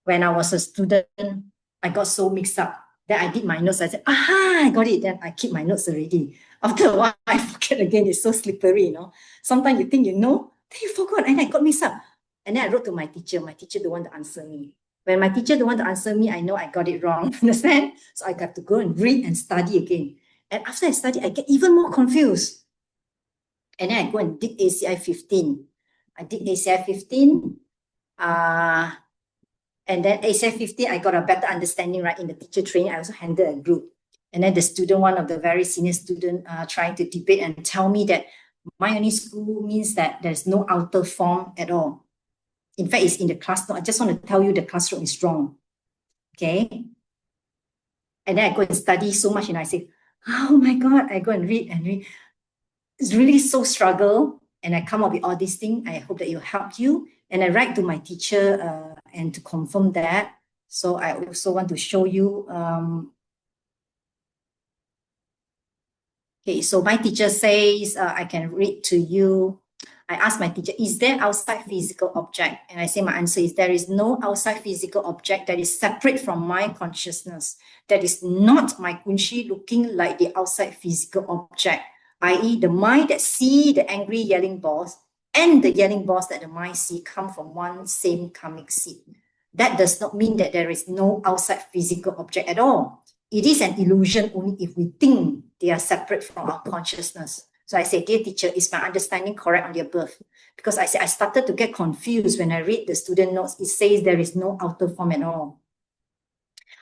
When I was a student, I got so mixed up. Then I did my notes. I said, aha, I got it. Then I keep my notes already. After a while, I forget again. It's so slippery, Sometimes you think you know, then you forgot, and I got mixed up. And then I wrote to my teacher. My teacher don't want to answer me. When my teacher don't want to answer me, I know I got it wrong. Understand? So I got to go and read and study again. And after I study, I get even more confused. And then I go and dig ACI 15. I did ACI 15. And then ACI 15, I got a better understanding, right? In the teacher training, I also handled a group. And then the student, one of the very senior student, trying to debate and tell me that my only school means that there's no outer form at all. In fact, it's in the classroom. I just want to tell you the classroom is wrong. Okay. And then I go and study so much, and I say, oh my God, I go and read and read. It's really so struggle. And I come up with all these things. I hope that it will help you. And I write to my teacher and to confirm that. So I also want to show you. Okay, so my teacher says, I can read to you. I asked my teacher, is there outside physical object? And I say my answer is there is no outside physical object that is separate from my consciousness. That is not my kunshi looking like the outside physical object, i.e. the mind that see the angry yelling boss and the yelling boss that the mind see come from one same karmic seed. That does not mean that there is no outside physical object at all. It is an illusion only if we think they are separate from our consciousness. So I say, dear teacher, is my understanding correct on the above? Because I said I started to get confused when I read the student notes. It says there is no outer form at all.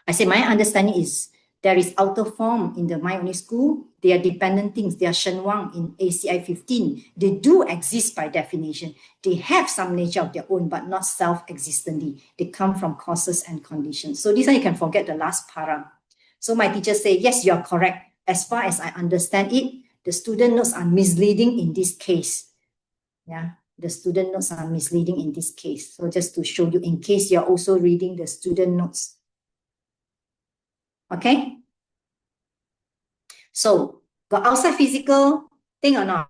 I say my understanding is there is outer form in the mind only school. They are dependent things. They are Shen Wang in ACI 15. They do exist by definition. They have some nature of their own, but not self-existently. They come from causes and conditions. So this one you can forget the last para. So my teacher say, yes, you are correct. As far as I understand it, the student notes are misleading in this case. Yeah, the student notes are misleading in this case. So just to show you, in case you're also reading the student notes. Okay? So, got outside physical thing or not?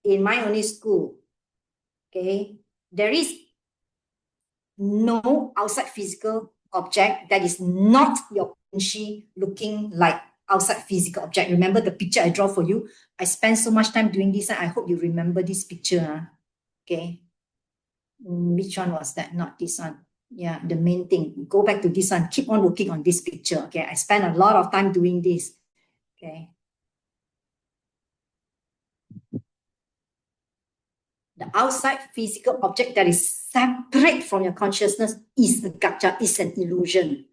In my only school, okay, there is no outside physical object that is not your kunshi looking like outside physical object. Remember the picture I draw for you? I spent so much time doing this, and I hope you remember this picture. Okay. Which one was that? Not this one. Yeah, the main thing. Go back to this one. Keep on working on this picture. Okay. I spent a lot of time doing this. Okay. The outside physical object that is separate from your consciousness is a gacha, is an illusion.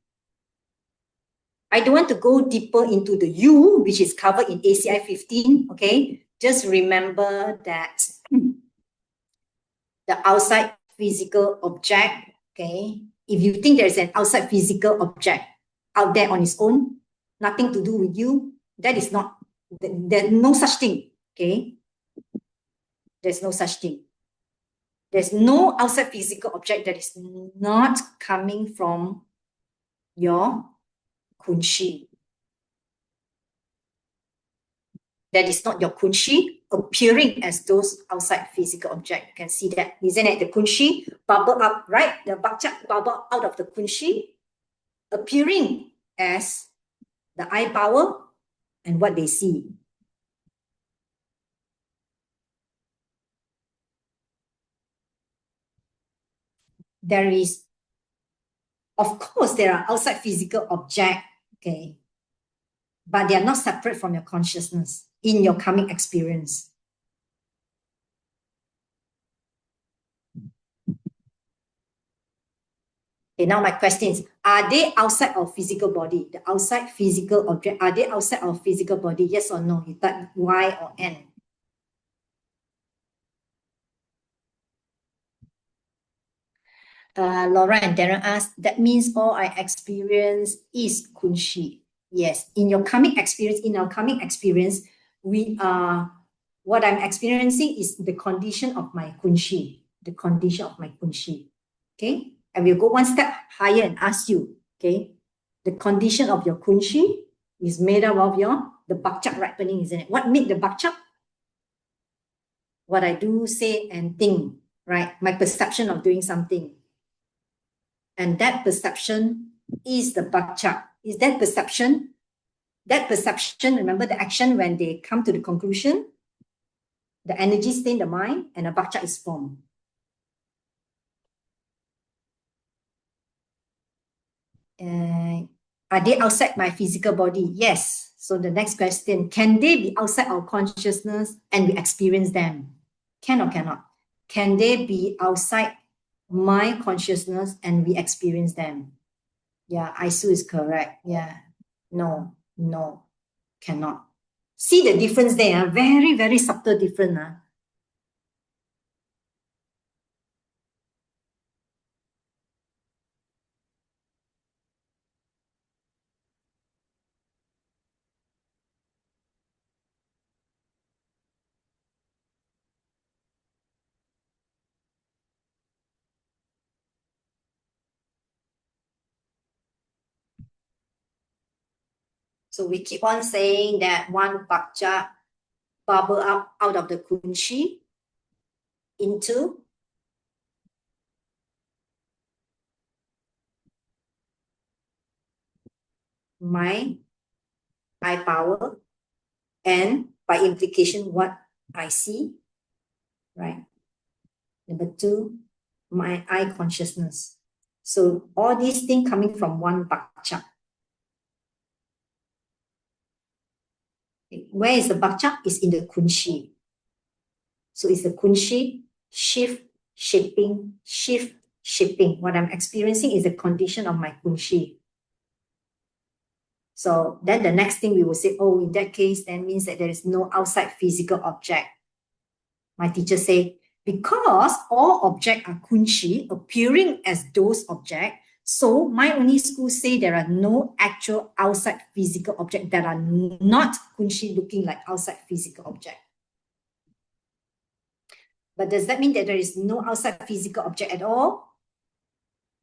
I don't want to go deeper into the you, which is covered in ACI 15, okay? Just remember that the outside physical object, okay? If you think there's an outside physical object out there on its own, nothing to do with you, that is not, there's no such thing, okay? There's no such thing. There's no outside physical object that is not coming from your kunshi. That is not your kunshi appearing as those outside physical object. You can see that. Isn't it? The kunshi bubble up, right? The bakchak bubble out of the kunshi, appearing as the eye power and what they see. There is, of course, there are outside physical object, okay, but they are not separate from your consciousness in your karmic experience. Okay, now my question is, are they outside of physical body? The outside physical object, are they outside of physical body? Yes or no? You type Y or N. Laura and Darren asked, that means all I experience is kunshi. Yes, in your karmic experience, in our karmic experience, we are, what I'm experiencing is the condition of my kunshi, the condition of my kunshi. Okay, and we'll go one step higher and ask you, okay, the condition of your kunshi is made up of the bakchak ripening, isn't it? What made the bakchak? What I do, say, and think, right? My perception of doing something. And that perception is the bakchak. Is that perception? That perception, remember the action when they come to the conclusion, the energy stay in the mind and a bakchak is formed. Are they outside my physical body? Yes. So the next question, can they be outside our consciousness and we experience them? Can or cannot? Can they be outside my consciousness and we experience them. Yeah, Isu is correct. Yeah. No, no, cannot. See the difference there, very, very subtle difference. So we keep on saying that one bakcha bubble up out of the kunshi into my eye power, and by implication, what I see, right? Number two, my eye consciousness. So all these things coming from one bakcha. Where is the bakcha? It's in the kunshi. So it's the kunshi, shift, shaping. What I'm experiencing is the condition of my kunshi. So then the next thing we will say, oh, in that case, then means that there is no outside physical object. My teacher say, because all objects are kunshi, appearing as those objects, so my only school say there are no actual outside physical objects that are not kunshi looking like outside physical object. But does that mean that there is no outside physical object at all?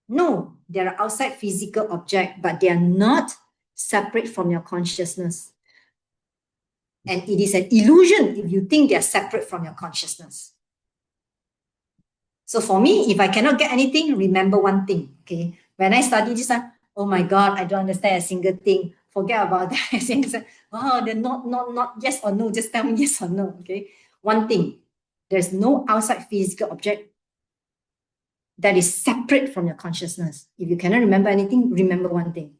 No, there are outside physical objects, but they are not separate from your consciousness. And it is an illusion if you think they are separate from your consciousness. So for me, if I cannot get anything, remember one thing, okay? When I study this one, oh my God, I don't understand a single thing. Forget about that. Oh, they're not yes or no. Just tell me yes or no, okay? One thing, there's no outside physical object that is separate from your consciousness. If you cannot remember anything, remember one thing.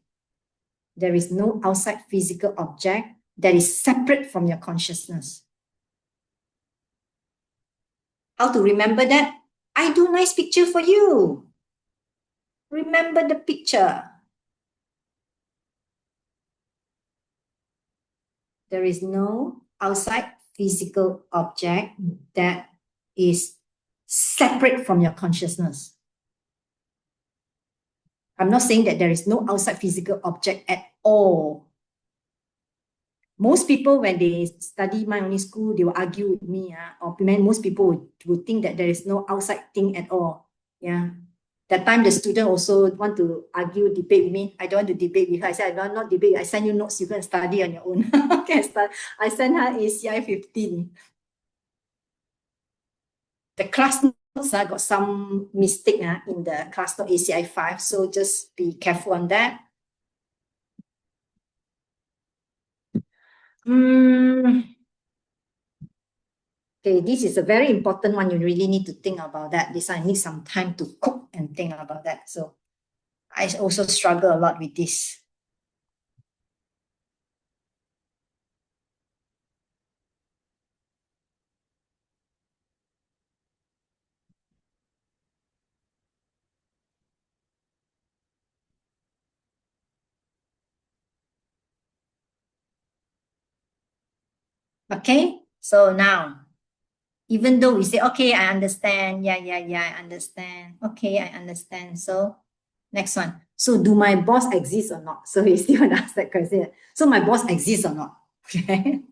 There is no outside physical object that is separate from your consciousness. How to remember that? I do nice picture for you. Remember the picture. There is no outside physical object that is separate from your consciousness. I'm not saying that there is no outside physical object at all. Most people, when they study mind only school, they will argue with me, or most people would think that there is no outside thing at all. Yeah. That time the student also want to argue, debate with me. I don't want to debate with her. I said, I don't not debate. I send you notes, you can study on your own. Okay, I send her ACI 15. The class notes got some mistake in the class note ACI 5. So just be careful on that. Okay, this is a very important one. You really need to think about that. This I need some time to cook and think about that. So I also struggle a lot with this. Okay, so now, even though we say, okay, I understand. Yeah, I understand. Okay, I understand. So next one. So do my boss exist or not? So you still want to ask that question. So my boss exists or not? Okay.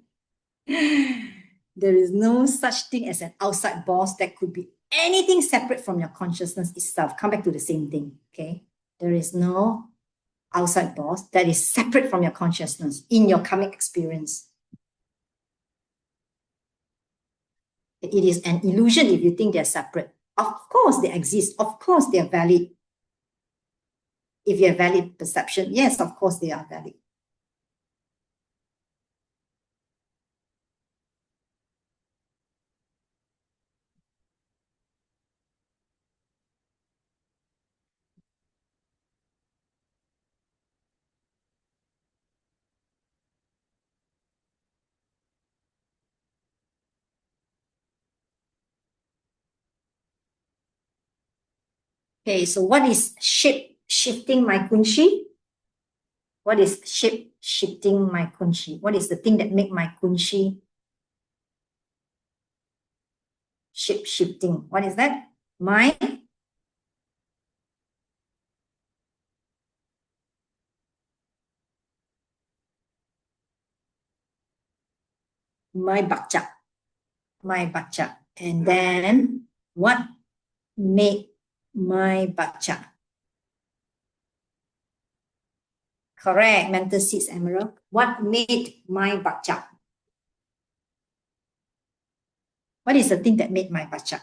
There is no such thing as an outside boss that could be anything separate from your consciousness itself. Come back to the same thing, okay? There is no outside boss that is separate from your consciousness in your karmic experience. It is an illusion if you think they're separate. Of course they exist. Of course they are valid. If you have valid perception, yes, of course they are valid. Okay, so what is shifting my kunshi? What is shifting my kunshi? What is the thing that make my kunshi shifting? What is that? My bakchak. My bakchak. And then what made my bakchak? Correct. Mental seeds, Emerald. What made my bakchak? What is the thing that made my bakchak?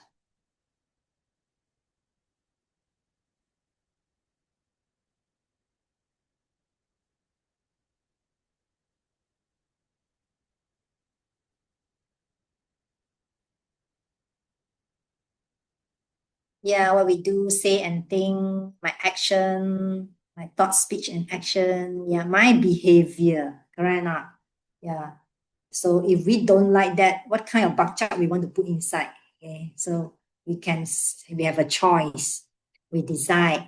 Yeah, what we do, say and think, my action, my thought, speech, and action. Yeah, my behavior. Correct or not? Yeah. So if we don't like that, what kind of bakchak we want to put inside? Okay, so we have a choice. We decide.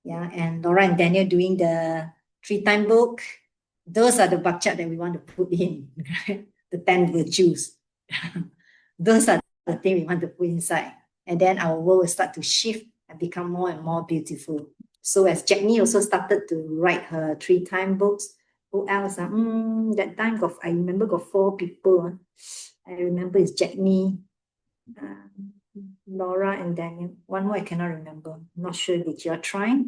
Yeah, and Laura and Daniel doing the 3-time book. Those are the bakchak that we want to put in, right? The 10 virtues. Those are the things we want to put inside. And then our world will start to shift and become more and more beautiful. So as Jackney also started to write her 3-time books, who else? That time I remember got 4 people. I remember it's Jackney, uh, Laura, and Daniel. One more I cannot remember. Not sure. Did you try?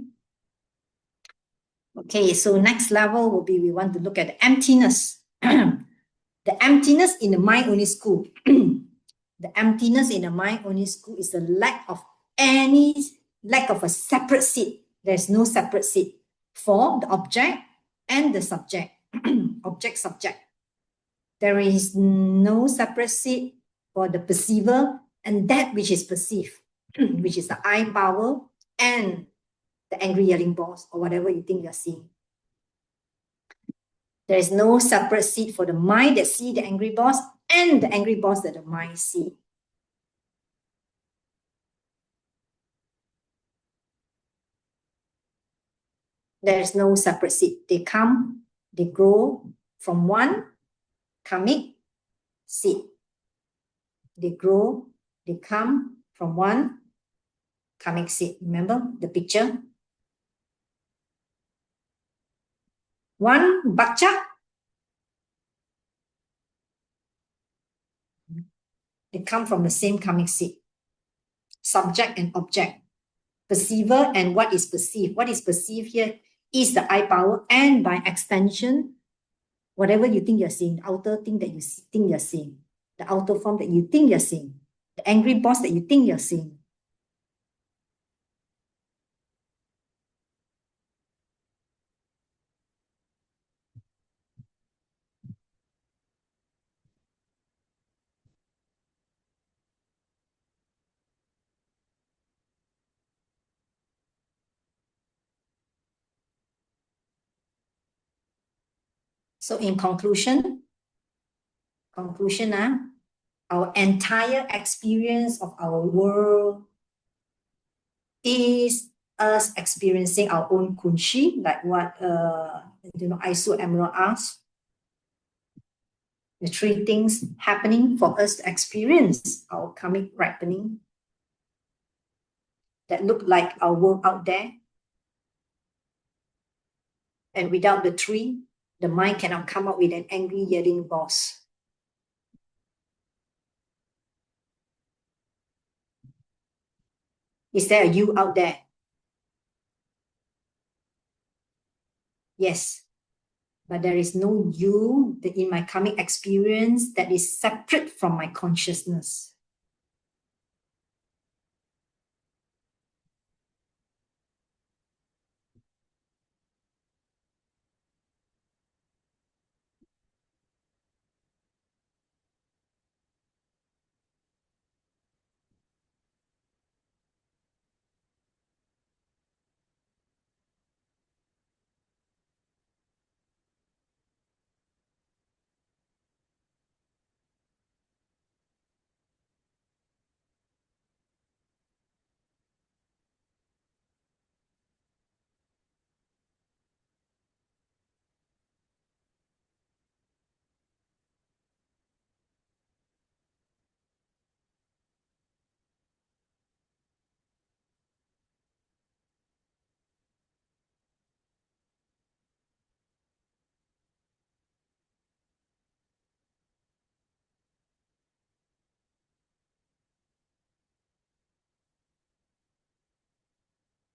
Okay, so next level will be we want to look at the emptiness. The emptiness in the mind only school. The emptiness in the mind only school is the lack of a separate seat. There's no separate seat for the object and the subject. Object, subject. There is no separate seat for the perceiver and that which is perceived, which is the eye power and the angry yelling boss or whatever you think you're seeing. There is no separate seat for the mind that see the angry boss and the angry boss that the mind see. There is no separate seed. They come, they grow from one karmic seed. They grow, they come from one karmic seed. Remember the picture? One bakchak, they come from the same karmic seed. Subject and object. Perceiver and what is perceived. What is perceived here is the eye power, and by extension, whatever you think you're seeing, the outer thing that you think you're seeing, the outer form that you think you're seeing, the angry boss that you think you're seeing. So in conclusion, our entire experience of our world is us experiencing our own kunshi, like what Isu Emerald asked. The 3 things happening for us to experience our karmic ripening that look like our world out there. And without the 3, the mind cannot come up with an angry yelling boss. Is there a you out there? Yes. But there is no you in my karmic experience that is separate from my consciousness.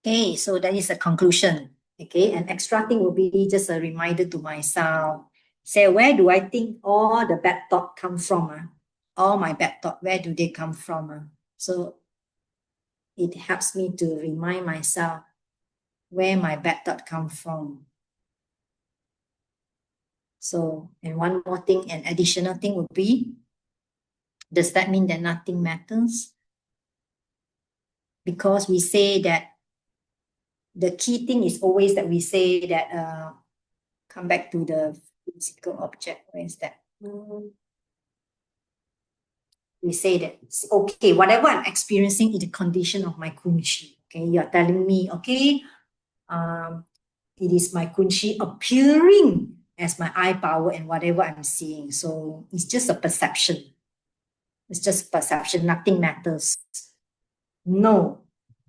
Okay, so that is a conclusion. Okay, an extra thing will be just a reminder to myself. Say, where do I think all the bad thought come from? All my bad thought, where do they come from? So it helps me to remind myself where my bad thought come from. So, and one more thing, an additional thing would be, does that mean that nothing matters? Because we say that the key thing is always that we say that, come back to the physical object. Where is that? We say that, okay, whatever I'm experiencing is the condition of my kunshi. Okay, you're telling me, okay, it is my kunshi appearing as my eye power and whatever I'm seeing. So it's just a perception. It's just perception. Nothing matters. No,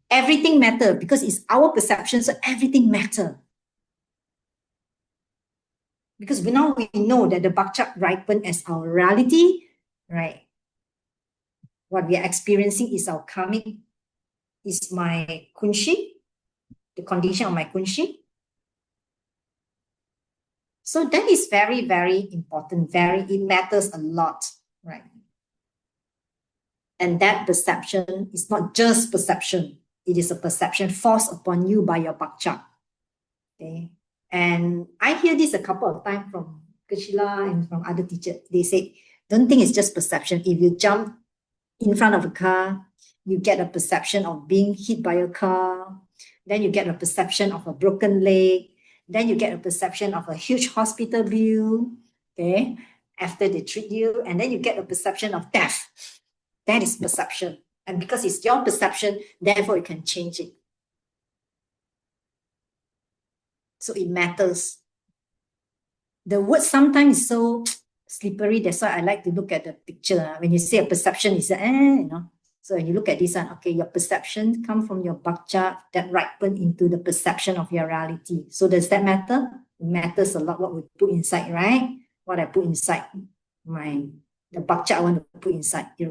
everything matters because it's our perception. So everything matters. Because now we know that the bakchak ripen as our reality, right? What we are experiencing is our karmic, is my kunshi, the condition of my kunshi. So that is very, very important. It matters a lot, right? And that perception is not just perception. It is a perception forced upon you by your bakchak. Okay. And I hear this a couple of times from Kashila and from other teachers. They say, don't think it's just perception. If you jump in front of a car, you get a perception of being hit by a car. Then you get a perception of a broken leg. Then you get a perception of a huge hospital bill, okay, after they treat you. And then you get a perception of death. That is perception. And because it's your perception, therefore you can change it. So it matters. The word sometimes is so slippery. That's why I like to look at the picture. When you say a perception, it's you know. So when you look at this one, okay, your perception come from your bakcha that ripen into the perception of your reality. So does that matter? It matters a lot what we put inside, right? What I put inside the bakcha I want to put inside, it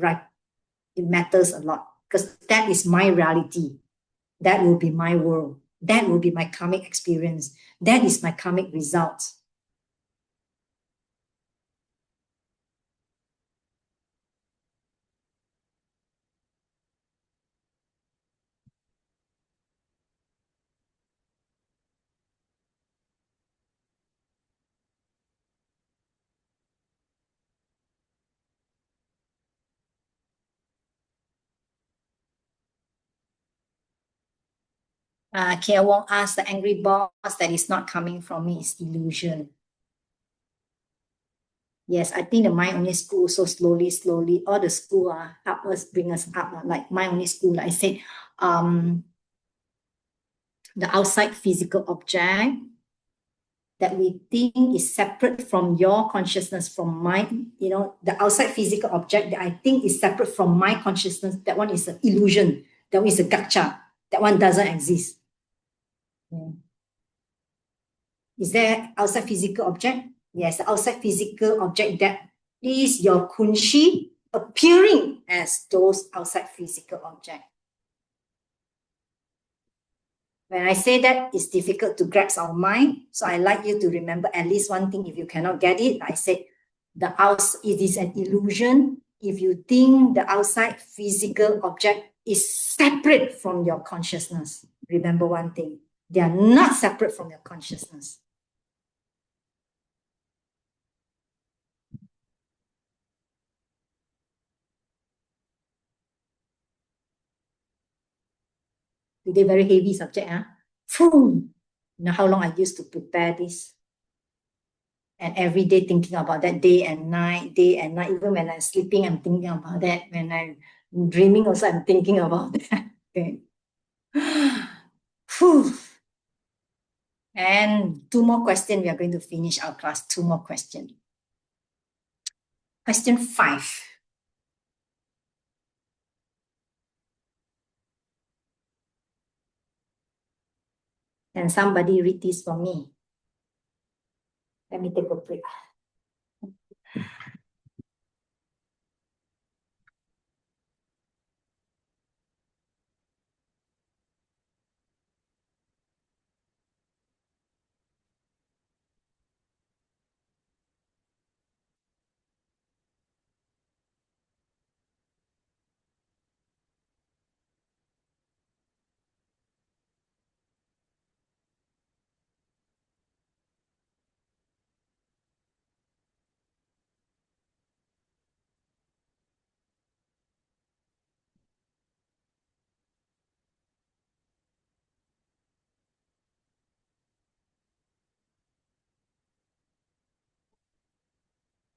matters a lot because that is my reality. That will be my world. That will be my karmic experience. That is my karmic result. Kia Wong asked, the angry boss that is not coming from me is illusion. Yes, I think the mind only school so slowly. All the school help us, bring us up. Like mind only school, like I said, the outside physical object that we think is separate from your consciousness, from mine, the outside physical object that I think is separate from my consciousness, that one is an illusion. That one is a gacha. That one doesn't exist. Is there outside physical object? Yes, the outside physical object that is your kunshi appearing as those outside physical object. When I say that, it's difficult to grasp our mind. So I like you to remember at least one thing. If you cannot get it, I said it is an illusion. If you think the outside physical object is separate from your consciousness, remember one thing. They are not separate from your consciousness. Today, very heavy subject. You know how long I used to prepare this? And every day thinking about that, day and night. Even when I'm sleeping, I'm thinking about that. When I'm dreaming also, I'm thinking about that. Okay. And two more questions. We are going to finish our class. Two more questions. Question 5. Can somebody read this for me? Let me take a break.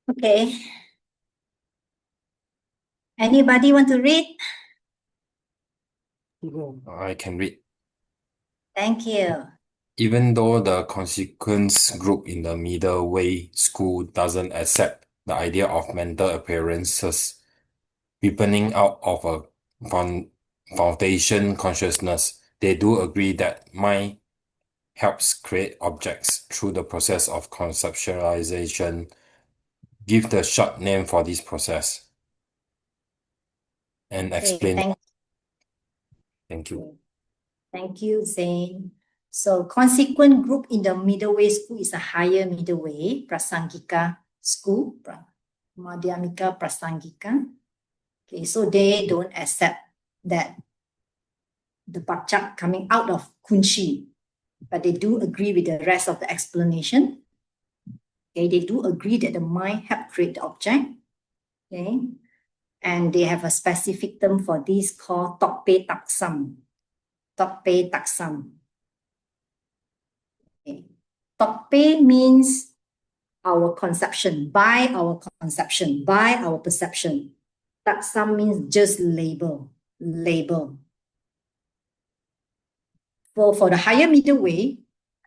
Okay. Anybody want to read? I can read. Thank you. Even though the consequence group in the middle way school doesn't accept the idea of mental appearances ripening out of a foundation consciousness, they do agree that mind helps create objects through the process of conceptualization. Give the short name for this process and Okay, explain. Thank you. Thank you, Zane. So consequent group in the middle way school is a higher middle way, Prasangika school, Madhyamika Prasangika. Okay, so they don't accept that the Bakchak coming out of Kunchi, but they do agree with the rest of the explanation. Okay, they do agree that the mind helped create the object. Okay, and they have a specific term for this called Tokpe Taksam. Tokpe Taksam. Okay. Tokpe means our conception, by our conception, by our perception. Taksam means just label. For the higher middle way,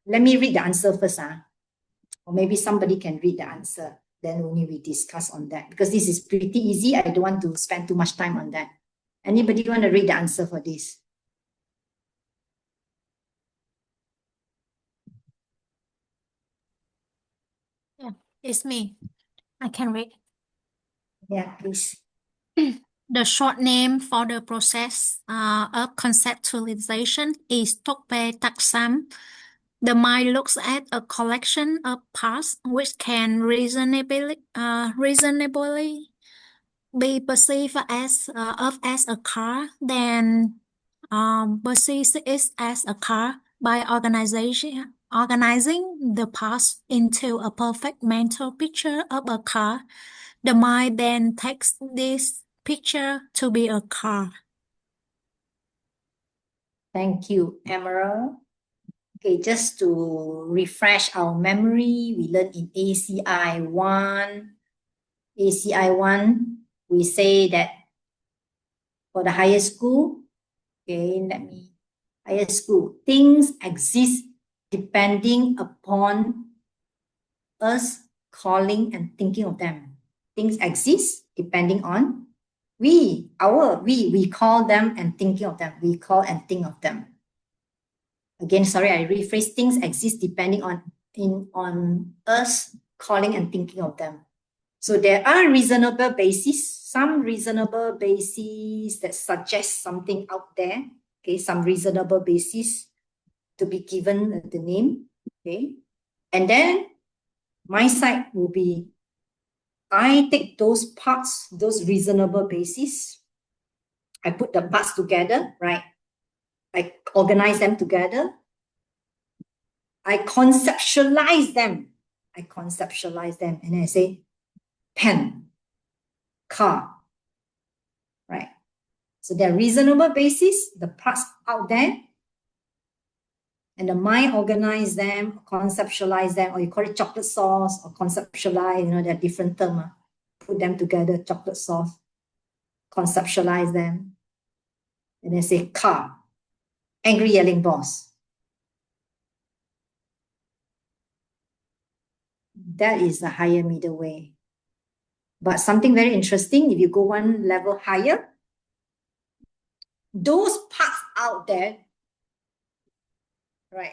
let me read the answer first. Or maybe somebody can read the answer. Then only we discuss on that. Because this is pretty easy. I don't want to spend too much time on that. Anybody want to read the answer for this? Yeah, it's me. I can read. Yeah, please. The short name for the process of conceptualization is Tokpe Taksam. The mind looks at a collection of parts which can reasonably be perceived as a car, then perceives it as a car by organizing the parts into a perfect mental picture of a car. The mind then takes this picture to be a car. Thank you, Emerald. Okay, just to refresh our memory, we learned in ACI 1. ACI 1, we say that for the higher school, okay, higher school, things exist depending upon us calling and thinking of them. Things exist depending on we call them and thinking of them. We call and think of them. Again, sorry, I rephrase. Things exist depending on us calling and thinking of them. So there are reasonable bases, some reasonable bases that suggest something out there. Okay, some reasonable basis to be given the name. Okay, and then my side will be, I take those parts, those reasonable bases, I put the parts together, right? I organize them together. I conceptualize them. And then I say, pen, car, right? So they're reasonable basis, the parts out there, and the mind organize them, conceptualize them, or you call it chocolate sauce or conceptualize, they're different terms. Put them together, chocolate sauce, conceptualize them, and then say car, angry yelling boss. That is the higher middle way. But something very interesting, if you go one level higher, those parts out there, right?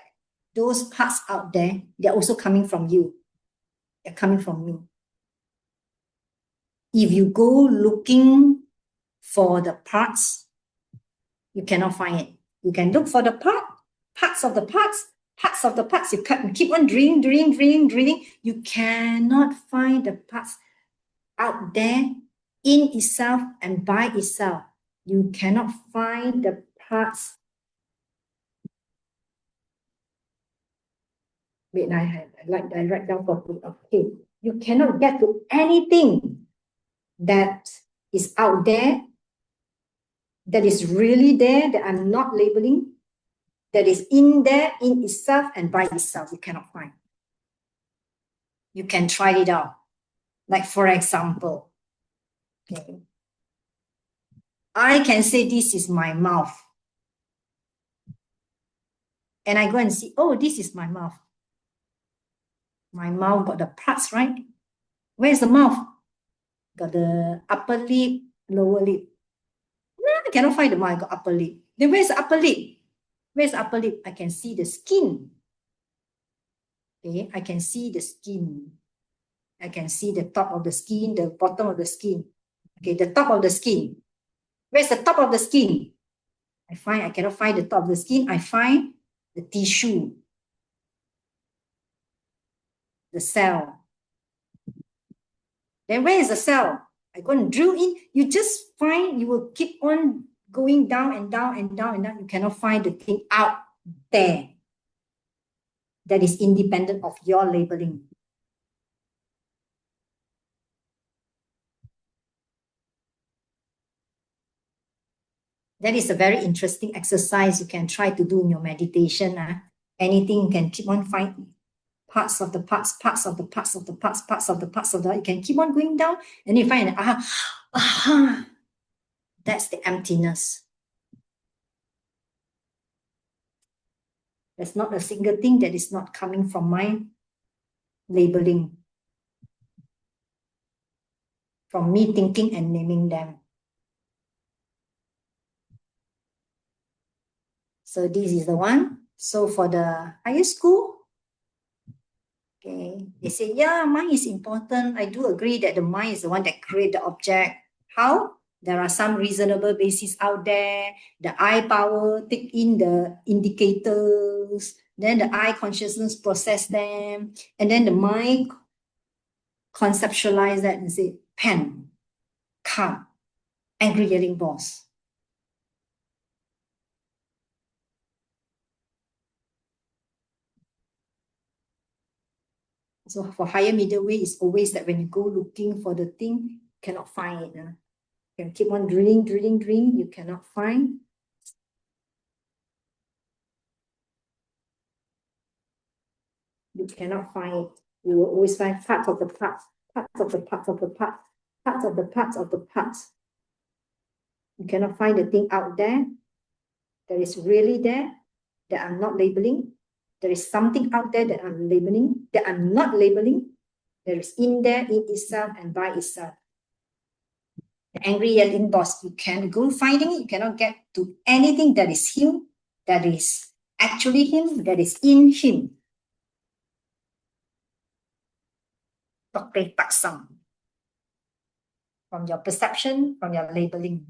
Those parts out there, they're also coming from you. They're coming from me. If you go looking for the parts, you cannot find it. You can look for the parts of the parts. You keep on drilling. You cannot find the parts out there in itself and by itself. You cannot find the parts. Wait, I write down properly. Okay, you cannot get to anything that is out there, that is really there, that I'm not labeling, that is in there, in itself and by itself. You cannot find. You can try it out. Like for example, okay, I can say this is my mouth. And I go and see, oh, this is my mouth. My mouth got the parts, right? Where's the mouth? Got the upper lip, lower lip. No, I cannot find the mouth, I got upper lip. Then where's the upper lip? Where's the upper lip? I can see the skin. Okay, I can see the skin. I can see the top of the skin, the bottom of the skin. Okay, the top of the skin. Where's the top of the skin? I cannot find the top of the skin. I find the tissue, the cell. Then where is the cell? I go and drill in. You just find, you will keep on going down and down and down and down. You cannot find the thing out there that is independent of your labeling. That is a very interesting exercise you can try to do in your meditation. Anything you can keep on finding. Parts of the parts, parts of the parts of the parts, parts of the parts of the, you can keep on going down and you find, that's the emptiness. There's not a single thing that is not coming from my labeling, from me thinking and naming them. So this is the one. So for the higher school, okay, they say, yeah, mind is important. I do agree that the mind is the one that creates the object. How? There are some reasonable bases out there. The eye power take in the indicators, then the eye consciousness process them, and then the mind conceptualize that and say, pen, car, angry yelling boss. So for higher middle way, it's always that when you go looking for the thing, cannot find it. You can keep on drilling, you cannot find. You cannot find it. You will always find parts of the parts, parts of the parts of the parts, parts of the parts of the parts. You cannot find the thing out there that is really there, that I'm not labeling. There is something out there that I'm labeling, that I'm not labeling. There is in there, in itself, and by itself. The angry yelling boss, you can go finding it, you cannot get to anything that is him, that is actually him, that is in him. From your perception, from your labeling.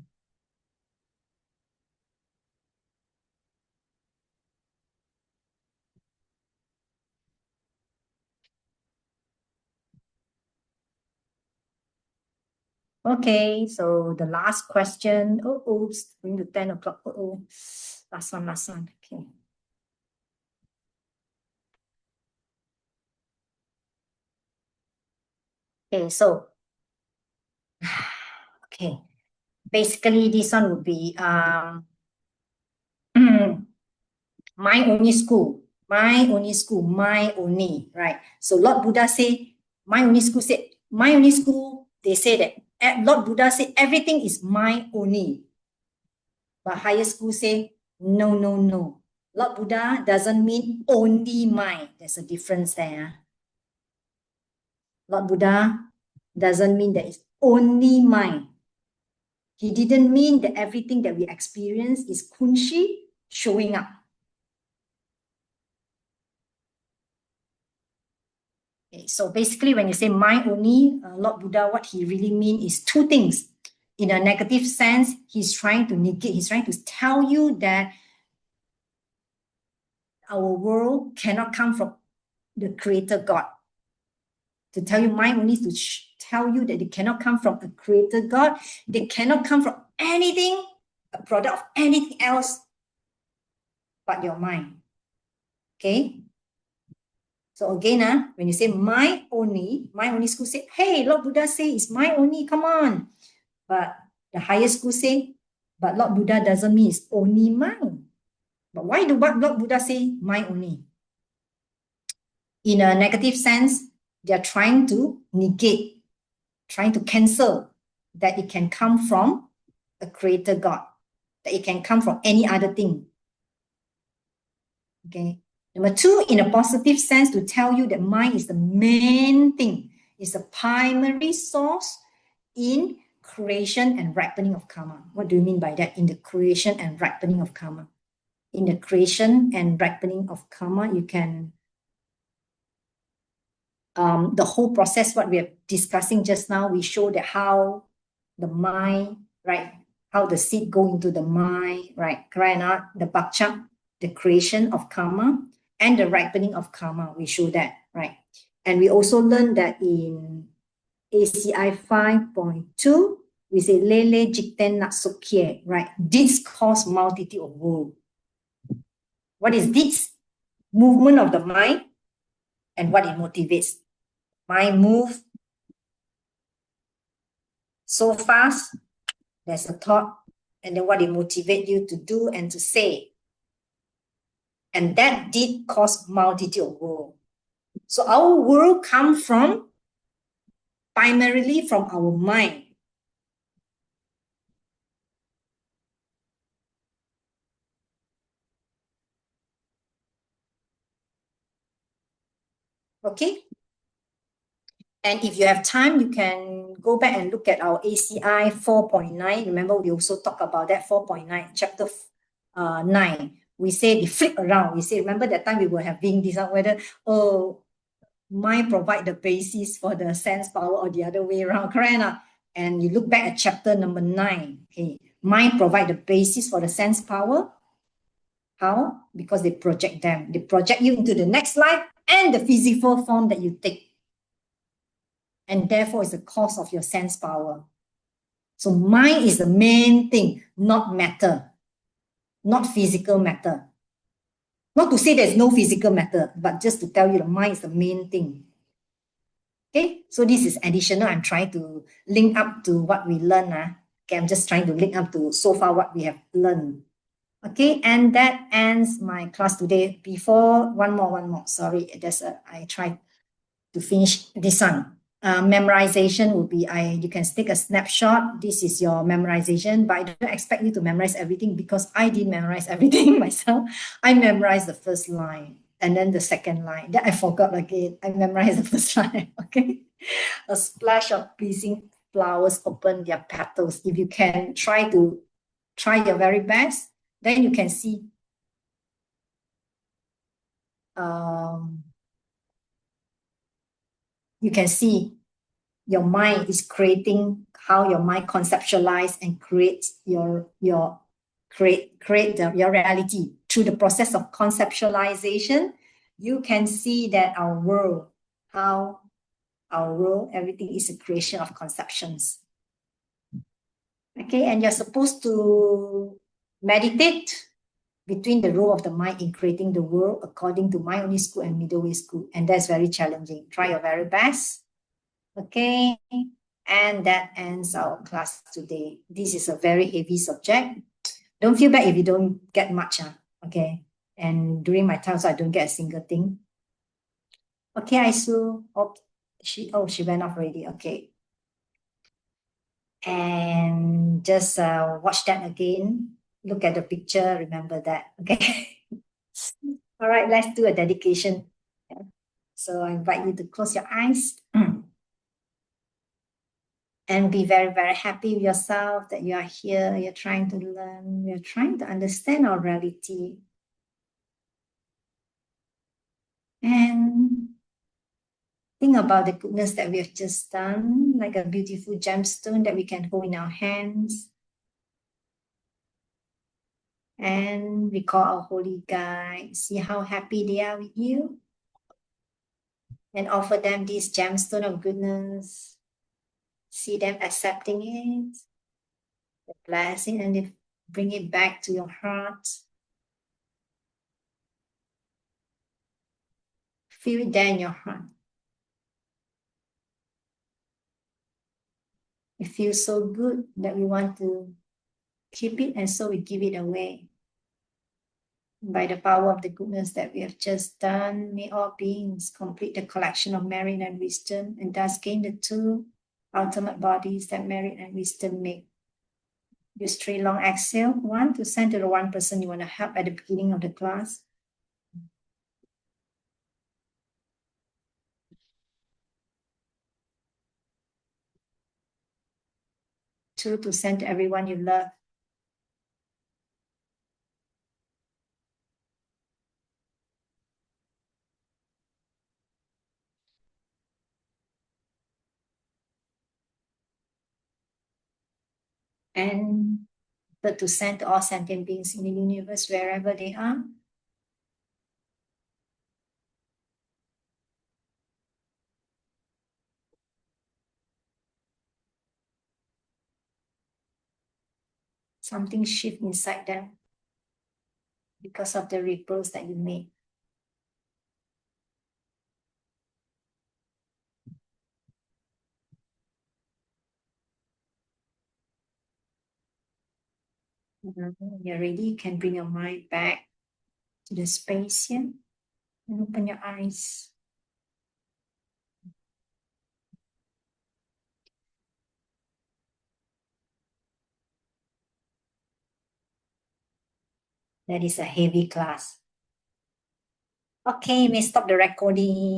Okay, so the last question. It's going to 10 o'clock. Last one. Okay. Okay, so okay. Basically, this one would be my only school, my only, right? So Lord Buddha say, my only school, they say that Lord Buddha say everything is my only. But higher school say, no. Lord Buddha doesn't mean only mine. There's a difference there. Lord Buddha doesn't mean that it's only mine. He didn't mean that everything that we experience is kunshi showing up. Okay, so basically when you say my only, Lord Buddha, what he really means is two things. In a negative sense, he's trying to negate, he's trying to tell you that our world cannot come from the creator God. To tell you my only is to tell you that they cannot come from a creator God. They cannot come from anything, a product of anything else but your mind. Okay? So again, when you say my only school say, hey, Lord Buddha say it's my only, come on. But the higher school say, but Lord Buddha doesn't mean it's only mine. But why do Lord Buddha say my only? In a negative sense, they're trying to negate trying to cancel that it can come from a creator God, that it can come from any other thing. Okay. Number two, in a positive sense, to tell you that mind is the main thing, is the primary source in creation and ripening of karma. What do you mean by that? In the creation and ripening of karma. In the creation and ripening of karma, you can, the whole process, what we are discussing just now, we show that how the mind, right, how the seed go into the mind, right, correct or not? The bakchak, the creation of karma, and the ripening of karma, we show that, right? And we also learned that in ACI 5.2, we say lele jikten natsukye, right? Deeds cause multitude of woe. What is deeds? Movement of the mind and what it motivates. Mind move so fast, there's a thought, and then what it motivates you to do and to say. And that did cause multitude of woe. So our world comes from, primarily from our mind. Okay? And if you have time, you can go back and look at our ACI 4.9. Remember, we also talked about that 4.9, chapter 9. We say they flip around. We say, remember that time we were having this, whether, mind provide the basis for the sense power or the other way around, correct? And you look back at chapter number 9. Okay, mind provide the basis for the sense power. How? Because they project them. They project you into the next life and the physical form that you take. And therefore, it's the cause of your sense power. So mind is the main thing, not matter, not physical matter. Not to say there's no physical matter, but just to tell you the mind is the main thing. Okay, so this is additional. I'm trying to link up to what we learned. Okay, I'm just trying to link up to so far what we have learned. Okay, and that ends my class today. Before, one more. Sorry, I tried to finish this one. Memorization will be, you can take a snapshot. This is your memorization, but I don't expect you to memorize everything because I didn't memorize everything myself. I memorized the first line and then the second line. Then I forgot again. I memorized the first line, okay? A splash of pleasing flowers open their petals. If you can try your very best, then you can see your mind is creating, how your mind conceptualize and creates your reality. Through the process of conceptualization, you can see that our world, everything is a creation of conceptions. Okay, and you're supposed to meditate between the role of the mind in creating the world according to mind only school and middle way school. And that's very challenging. Try your very best. Okay, and that ends our class today. This is a very heavy subject. Don't feel bad if you don't get much, okay? And during my time, so I don't get a single thing. Okay, Aisu, she went off already, okay. And just watch that again. Look at the picture, remember that, okay? All right, let's do a dedication. So I invite you to close your eyes. And be very, very happy with yourself that you are here, you're trying to learn, you're trying to understand our reality. And think about the goodness that we have just done, like a beautiful gemstone that we can hold in our hands. And recall our holy guide, see how happy they are with you. And offer them this gemstone of goodness. See them accepting it, the blessing, and they bring it back to your heart. Feel it there in your heart. It feels so good that we want to keep it, and so we give it away. By the power of the goodness that we have just done, may all beings complete the collection of merit and wisdom, and thus gain the two ultimate bodies that merit and wisdom make. Use 3 long exhale. 1, to send to the one person you want to help at the beginning of the class. 2, to send to everyone you love. And 3rd, to send to all sentient beings in the universe, wherever they are. Something shift inside them because of the ripples that you made. When you're ready, you can bring your mind back to the space here and open your eyes. That is a heavy class. Okay, you may stop the recording.